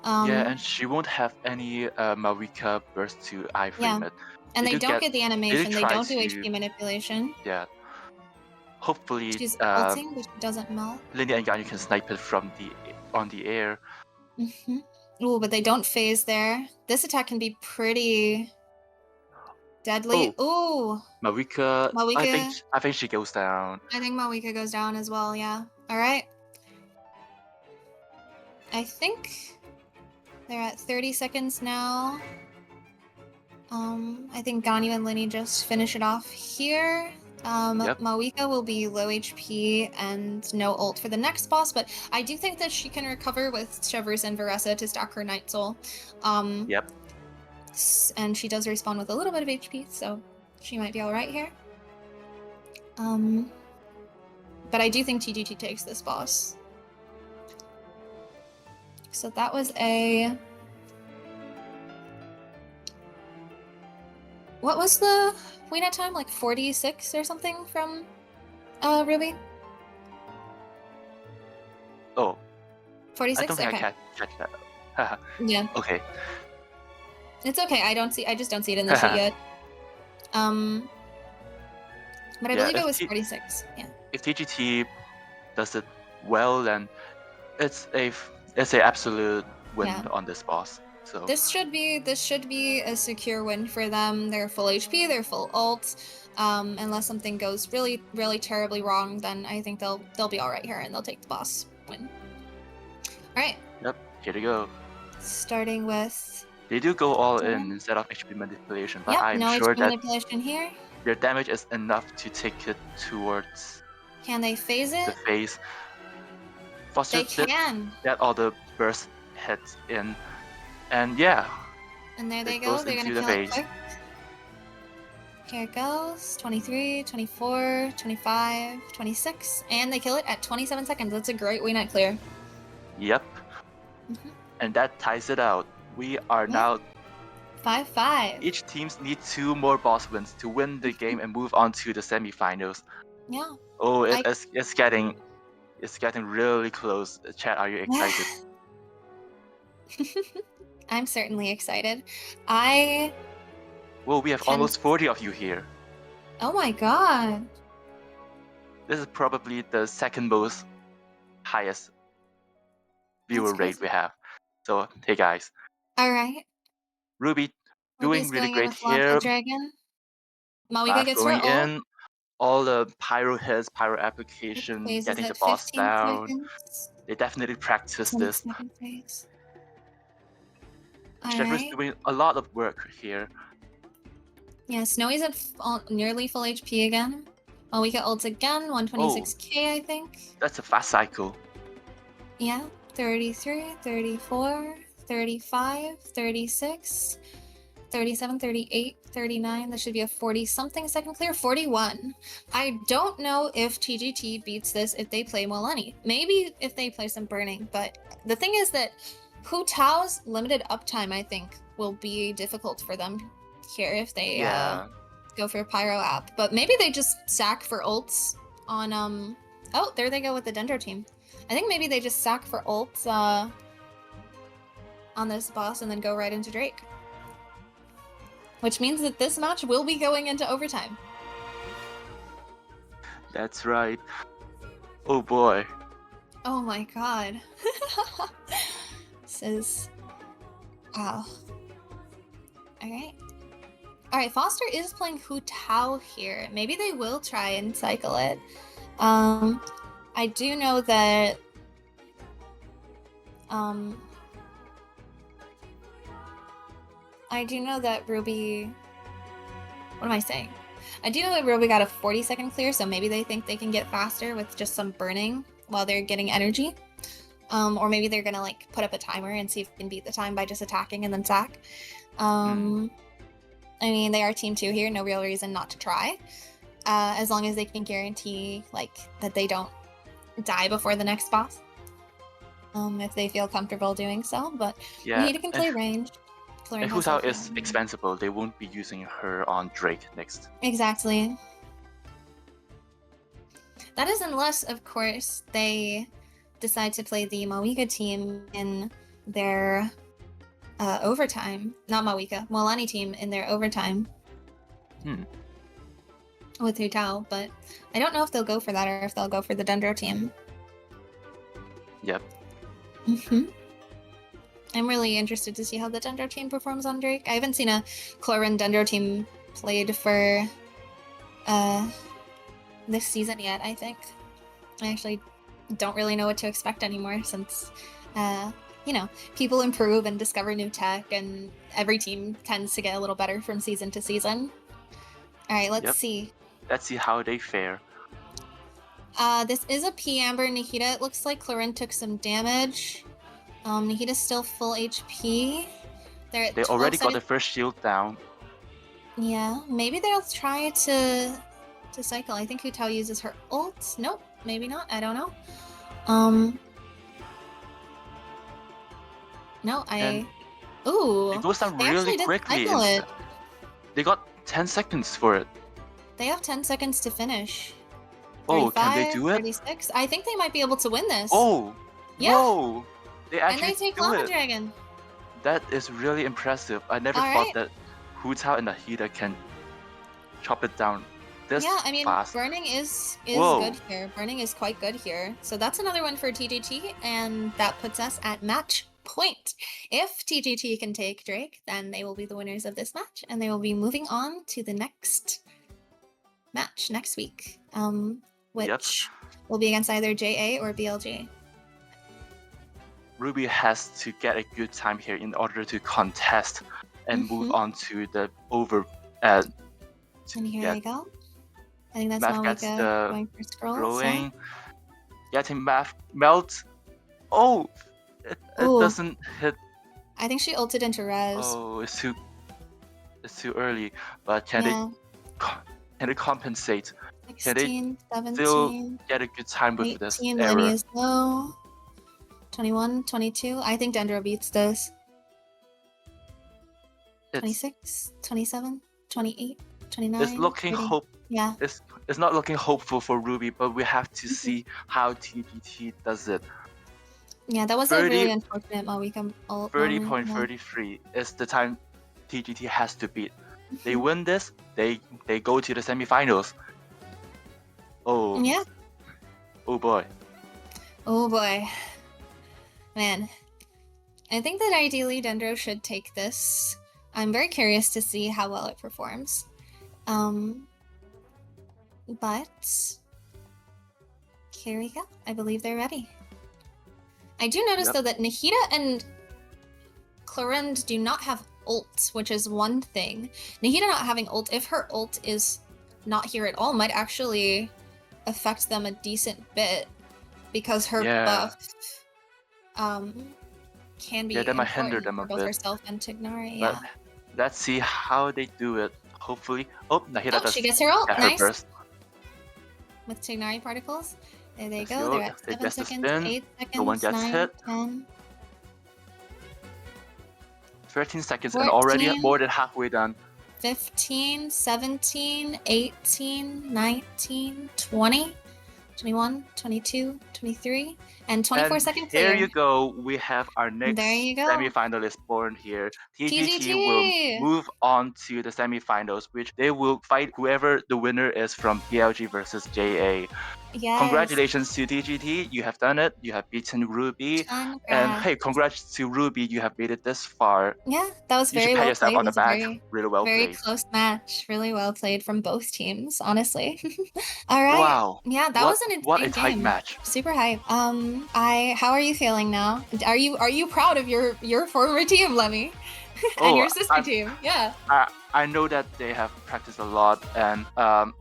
Yeah, and she won't have any Marika burst to iframe Yeah. it. And they don't get the They do animation. They try don't do to, HP manipulation. yeah. Hopefully, She's ulting, but she doesn't melt. Lindy and Ganyu can snipe it from on the air. Mm-hmm. Ooh, but they don't phase there. This attack can be pretty deadly. Ooh. Marika, Mawika. I think she goes down. I think Mawika goes down as well, yeah. Alright. I think they're at 30 seconds now. I think Ganyu and Linny just finish it off here. Yep. Mawika will be low HP and no ult for the next boss, but I do think that she can recover with Shivers and Veresa to stack her Night Soul. Yep. And she does respawn with a little bit of HP, so she might be alright here. But I do think TGT takes this boss. So that was a... What was the Weena time? Like 46 or something from RWBY? Oh. 46? I don't think okay. I catch that. Yeah. Okay. It's okay. I just don't see it in the sheet yet. But I believe it was 46. Yeah. If TGT does it well, then it's a absolute win on this boss. So this should be a secure win for them. They're full HP, they're full ult. Unless something goes really, really terribly wrong, then I think they'll be all right here and they'll take the boss win. All right. Yep. Here they go. Starting with. They do go all in instead of HP manipulation, but I'm no sure HP that manipulation here. Their damage is enough to take it towards. Can they phase it? The phase. Foster they can. Get all the burst hits in, and yeah. And there they go. They're gonna kill it quick. Here it goes. 23, 24, 25, 26, and they kill it at 27 seconds. That's a great Weena clear. Yep. And that ties it out. We are now 5-5. Each teams need 2 more boss wins to win the game and move on to the semifinals. Yeah. Oh, it's getting really close. Chat, are you excited? I'm certainly excited. Well, we have almost 40 of you here. Oh my god. This is probably the second most highest viewer rate we have. So, hey guys. Alright. RWBY doing really great here. Mawika gets her ult. In, all the pyro hits, pyro application, getting the boss down. Seconds. They definitely practice this. Shredder's doing a lot of work here. Yeah, Snowy's at nearly full HP again. Mawika ults again, 126k, I think. That's a fast cycle. Yeah, 33, 34, 35, 36, 37, 38, 39. That should be a 40-something second clear. 41. I don't know if TGT beats this if they play Millenni. Maybe if they play some Burning, but the thing is that Hu Tao's limited uptime, I think, will be difficult for them here if they go for a Pyro app. But maybe they just sack for ults on... Oh, there they go with the Dendro team. I think maybe they just sack for ult on this boss and then go right into Drake. Which means that this match will be going into overtime. That's right. Oh boy. Oh my god. This is... Wow. Alright. Alright, Foster is playing Hu Tao here. Maybe they will try and cycle it. I do know that... I do know that RWBY... What am I saying? I do know that RWBY got a 40-second clear, so maybe they think they can get faster with just some burning while they're getting energy. Or maybe they're gonna like put up a timer and see if they can beat the time by just attacking and then sack. I mean, they are team 2 here, no real reason not to try. As long as they can guarantee like that they don't die before the next boss. If they feel comfortable doing so, but Yeah, Nahida can play range. and Hu Tao is expendable. They won't be using her on Drake next. Exactly. That is unless, of course, they decide to play the Mawika team in their overtime. Not Mawika, Molani team in their overtime. With Hu Tao, but I don't know if they'll go for that or if they'll go for the Dendro team. Yep. I'm really interested to see how the Dendro team performs on Drake. I haven't seen a Clorin Dendro team played for this season yet, I think. I actually don't really know what to expect anymore since, you know, people improve and discover new tech and every team tends to get a little better from season to season. Alright, let's see. Let's see how they fare. This is a P Amber Nahida. It looks like Clorin took some damage. Nahida's still full HP. They already got the first shield down. Yeah, maybe they'll try to cycle. I think Hu Tao uses her ult. Nope, maybe not. I don't know. No, Ooh. It goes down really quickly. They got 10 seconds for it. They have 10 seconds to finish. Oh, can they do it? 36. I think they might be able to win this. Oh, yeah. Whoa. They actually and they take do Lava it. Dragon. That is really impressive. I never thought that Hu Tao and Nahida can chop it down this Yeah, I mean, fast. burning is good here. Burning is quite good here. So that's another one for TGT, and that puts us at match point. If TGT can take Drake, then they will be the winners of this match, and they will be moving on to the next match next week, which will be against either JA or BLG. RWBY has to get a good time here in order to contest and move on to the over. And here they go. I think that's Mawika going for scrolls. Growing. Getting Math melt. Oh, it doesn't hit. I think she ulted into res. Oh, it's too early. But can they compensate? 16, can they 17, still get a good time with 18, this Lenny is low. 21, 22. I think Dendro beats this. 26, 27, 28, 29. It's looking 30. Yeah. It's not looking hopeful for RWBY, but we have to see how TGT does it. Yeah, that was a really unfortunate Mawika ult. 30.33 is the time TGT has to beat. They win this, they go to the semifinals. Oh. Yeah. Oh boy. Oh boy. Man. I think that ideally Dendro should take this. I'm very curious to see how well it performs. But here we go. I believe they're ready. I do notice though that Nahida and Clorinde do not have ults, which is one thing. Nahida not having ult, if her ult is not here at all, might actually affect them a decent bit because her buff can be that might hinder them for a both bit. herself and Tignari. But let's see how they do it. Hopefully, Nahida does. She gets her ult. Nice. Her burst. With Tignari particles. There they Let's go. They're at 7 seconds, 8 seconds, no one gets 9, hit. 10. 13 seconds 14, and already more than halfway done. 15, 17, 18, 19, 20, 21, 22, 23, and And 24-second here clear. you go. We have our next There you go. semifinalist born here. TGT will TGT. move on to the semifinals, which they will fight whoever the winner is from PLG versus JA. Yes. Congratulations to TGT, you have done it. You have beaten RWBY. And Congrats. hey, congrats to RWBY, you have made it this far. Yeah, that was You should very pat well yourself played. on It the was a back. very, Really well very played. close match. Really well played from both teams, honestly. All right. Wow. Yeah, that was an What a insane tight game. match. Super hype. How are you feeling now? Are you proud of your former team, Lemmy? And Oh, your sister team? Yeah. I know that they have practiced a lot and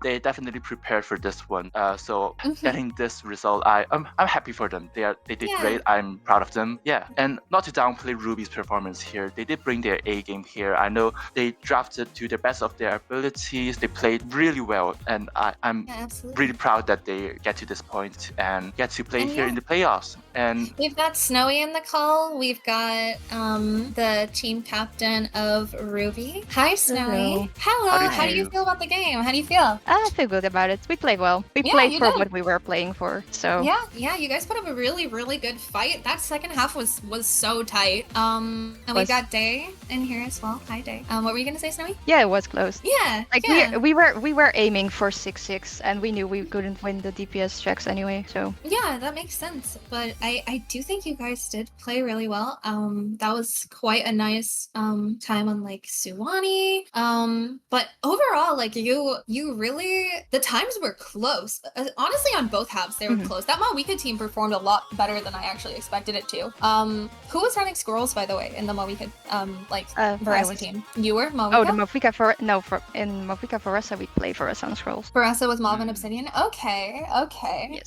they definitely prepared for this one. So Hmm. getting this result, I'm happy for them. They did Yeah. great. I'm proud of them. Yeah, and not to downplay Ruby's performance here, they did bring their A game here. I know they drafted to the best of their abilities. They played really well, and I'm Yeah, really absolutely. proud that they get to this point and get to play And here yeah, in the playoffs. And we've got Snowy in the call. We've got the team captain of Ruby. Hi, Snowy. Hello. how do Hello. you How do you feel? feel about the game? How do you feel? I feel good about it. We played well. We Yeah, played you for did. what we were playing for, so Yeah, you guys put up a really, really good fight. That second half was so tight. And we've was got Day in here as well. Hi, Day. What were you gonna say, Snowy? yeah, it was close. Yeah, Like yeah. we were aiming for 6-6, and we knew we couldn't win the DPS checks anyway. So Yeah, that makes sense. But I do think you guys did play really well. That was quite a nice time on like Suwani. But overall, like you really the times were close. Honestly, on both halves they were Mhm. close. That Mawika team performed a lot better than I actually expected it to. Who was running squirrels by the way in the Mawika I Verasa was. team? You were Oh, the Mawika? Mofika for no for in Mofika Foressa we play for us on scrolls. Barassa with Malvin Mm. Obsidian. Okay.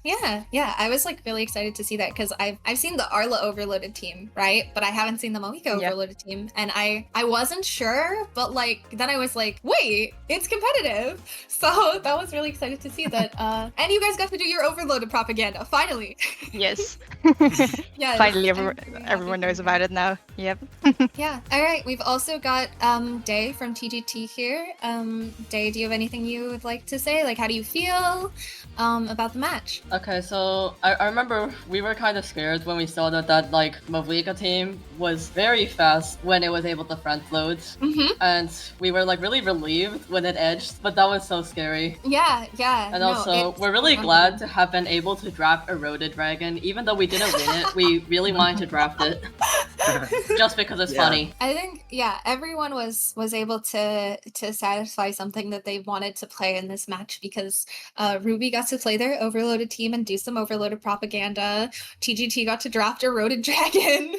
Yes. Yeah. I was like really excited to see that because I've seen the Arla overloaded team, right? But I haven't seen the Moika Yeah. overloaded team. And I wasn't sure, but like then I was like, wait, it's competitive. So that was really excited to see that. And you guys got to do your overloaded propaganda, finally. Yes. Yes. Finally, I'm very happy everyone for knows you. about it now. Yep. Yeah. All right. We've also got Day from TGT here. Day, do you have anything you would like to say? Like, how do you feel about the match? Okay, so I remember we were kind of scared when we saw that like Mavlika team was very fast when it was able to front load, Mm-hmm. and we were like really relieved when it edged, but that was so scary. Yeah. And No, also, it's we're really wonderful. glad to have been able to draft Eroded Dragon, even though we didn't win it. We really wanted to draft it just because it's Yeah. funny. I think everyone was able to satisfy something that they wanted to play in this match because Ruby got to play their overloaded team and do some overloaded propaganda. TGT got to draft a Eroded Dragon.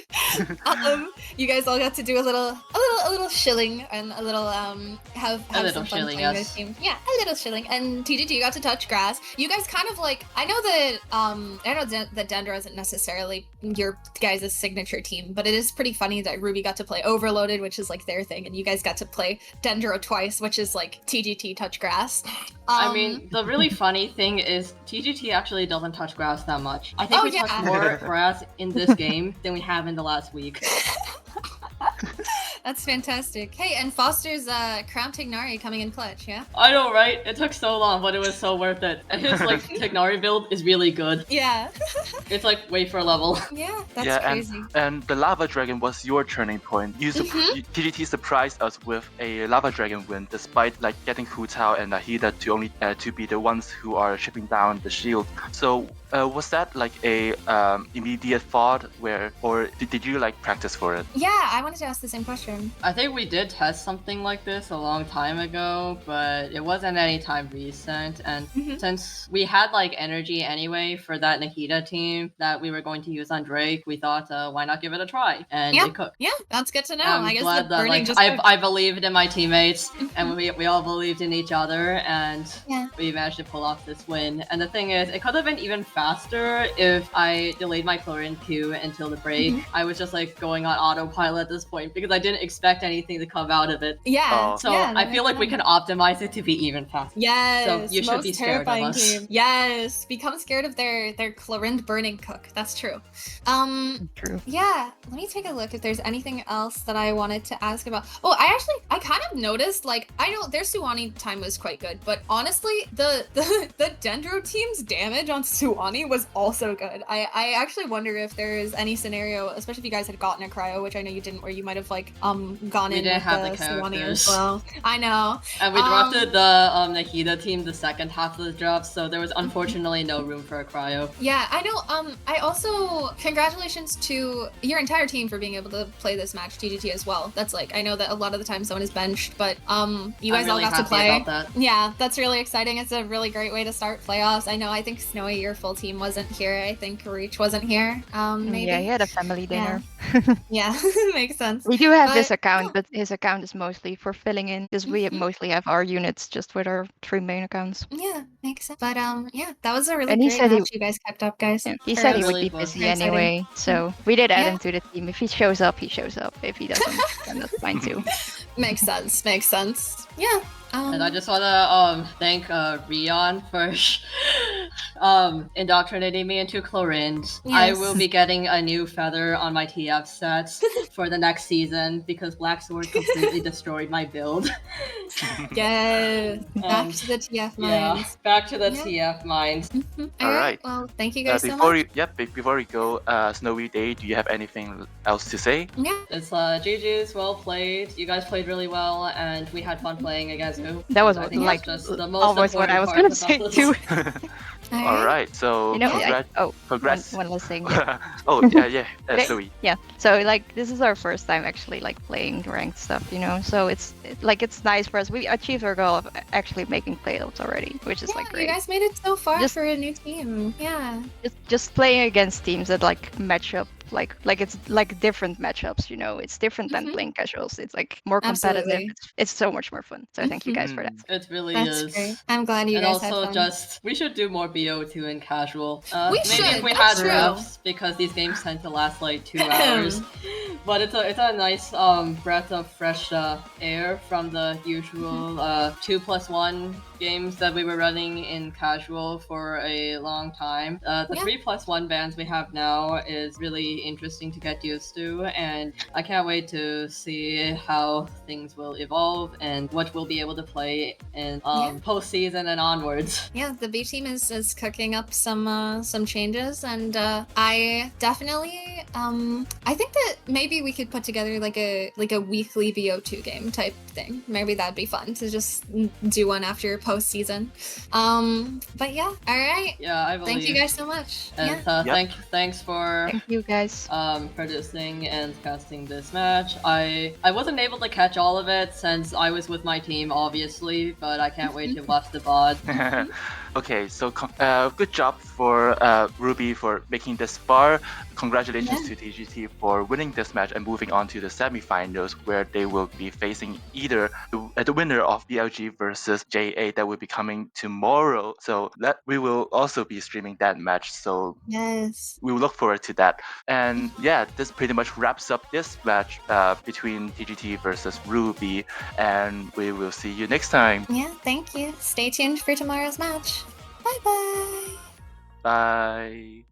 You guys all got to do a little shilling and a little have little some fun shilling, playing yes. their team. Yeah, a little shilling. And TGT got to touch grass. You guys kind of like I know that Dendro isn't necessarily your guys' signature team, but it is pretty funny that Ruby got to play Overloaded, which is like their thing, and you guys got to play Dendro twice, which is like TGT touch grass. I mean, the really funny thing is TGT actually doesn't touch grass that much. I think Oh, we yeah. touched more grass in this game than we have in the last week. That's fantastic. Hey, and Foster's Crown Tignari coming in clutch, yeah? I know, right? It took so long, but it was so worth it. And his like Tignari build is really good. Yeah. It's like way for a level. Yeah, that's Yeah, crazy. and the Lava Dragon was your turning point. TGT surprised us with a Lava Dragon win, despite like getting Hu Tao and Nahida to only to be the ones who are shipping down the shield. So was that like a immediate thought or did you like practice for it? Yeah, I wanted to ask the same question. I think we did test something like this a long time ago, but it wasn't any time recent. And since we had like energy anyway for that Nahida team that we were going to use on Drake, we thought, why not give it a try? And Yeah. it cooked. Yeah, that's good to know. I'm I guess glad the that burning like just I believed in my teammates and we all believed in each other, and Yeah. we managed to pull off this win. And the thing is, it could have been even faster if I delayed my Chlorine Q until the break. I was just like going on autopilot at this point because I didn't expect anything to come out of it. Yeah. Oh. So yeah, I that feel makes like we sense. can optimize it to be even faster. Yes. So you should most be scared of terrifying us. team. Yes. Become scared of their Chlorinde burning cook. That's true. True. Yeah, let me take a look if there's anything else that I wanted to ask about. Oh, I kind of noticed, like, I know their Suwani time was quite good, but honestly, the Dendro team's damage on Suwani 2020 was also good. I actually wonder if there's any scenario, especially if you guys had gotten a cryo, which I know you didn't, where you might have like gone We in didn't with have the the Swanee as characters. well. I know. And we drafted the Nahida team the second half of the draft, so there was unfortunately no room for a cryo. Yeah, I know. I also congratulations to your entire team for being able to play this match, TGT as well. That's like, I know that a lot of the time someone is benched, but you guys really all got to happy play. about that. Yeah, that's really exciting. It's a really great way to start playoffs. I know. I think Snowy, your full team wasn't here. I think Reach wasn't here. Maybe. Yeah, he had a family dinner. Yeah, makes sense. We do have But, his account, yeah. but his account is mostly for filling in because we mostly have our units just with our 3 main accounts. Yeah, makes sense. But yeah, that was a really And he great said match you guys kept up, guys. Yeah, he Or said it he was would be really was. busy very exciting. anyway, so we did add Yeah. him to the team. If he shows up, he shows up. If he doesn't, then that's fine too. Makes sense. Makes sense. Yeah. And I just wanna thank Rion for indoctrinating me into Chlorinde. I Yes. will be getting a new feather on my TF sets for the next season because Black Sword completely destroyed my build. Yeah. Back to the TF Yeah, mines. back to the Yeah. TF mines. All right. Alright. Well, thank you guys so Before much. before we go, Snowy Day, do you have anything else to say? Yeah. It's GG's, well played. You guys played really well, and we had fun playing against you. That was I think like that's just the most almost what I was important gonna part say about this. too. All right. So You know, congrats. one last thing. Yeah. Oh yeah, Okay. Snowy. Yeah. So like this is our first time actually like playing ranked stuff, you know. So it's nice for us. We achieved our goal of actually making playoffs already, which is like You great. guys made it so far Just- for a new team. Yeah. Just playing against teams that like match up like it's like different matchups, you know. It's different than playing casuals. It's like more competitive. Absolutely. It's so much more fun. So thank you guys for that. It really That's is. great. I'm glad you And guys had also, fun. just we should do more BO2 in casual. We Maybe should, if we that's had true. refs, because these games tend to last like 2 hours. But it's a nice breath of fresh air from the usual 2+1 games that we were running in casual for a long time. The Yeah. 3+1 bans we have now is really interesting to get used to, and I can't wait to see how things will evolve and what we'll be able to play in postseason and onwards. Yeah, the B team is cooking up some changes, and I definitely I think that maybe we could put together like a weekly BO2 game type thing. Maybe that'd be fun to just do one after postseason. But yeah, all right. Yeah, I believe. Thank you guys so much. And Yeah. thanks for Thank you guys. producing and casting this match. I wasn't able to catch all of it since I was with my team, obviously, but I can't wait to watch the VOD. Okay, so good job for Ruby for making this far. Congratulations to TGT for winning this match and moving on to the semifinals, where they will be facing either the winner of BLG versus JA that will be coming tomorrow. So that we will also be streaming that match. So Yes. we will look forward to that. And yeah, this pretty much wraps up this match between TGT versus RWBY, and we will see you next time. Yeah, thank you. Stay tuned for tomorrow's match. Bye-bye. Bye.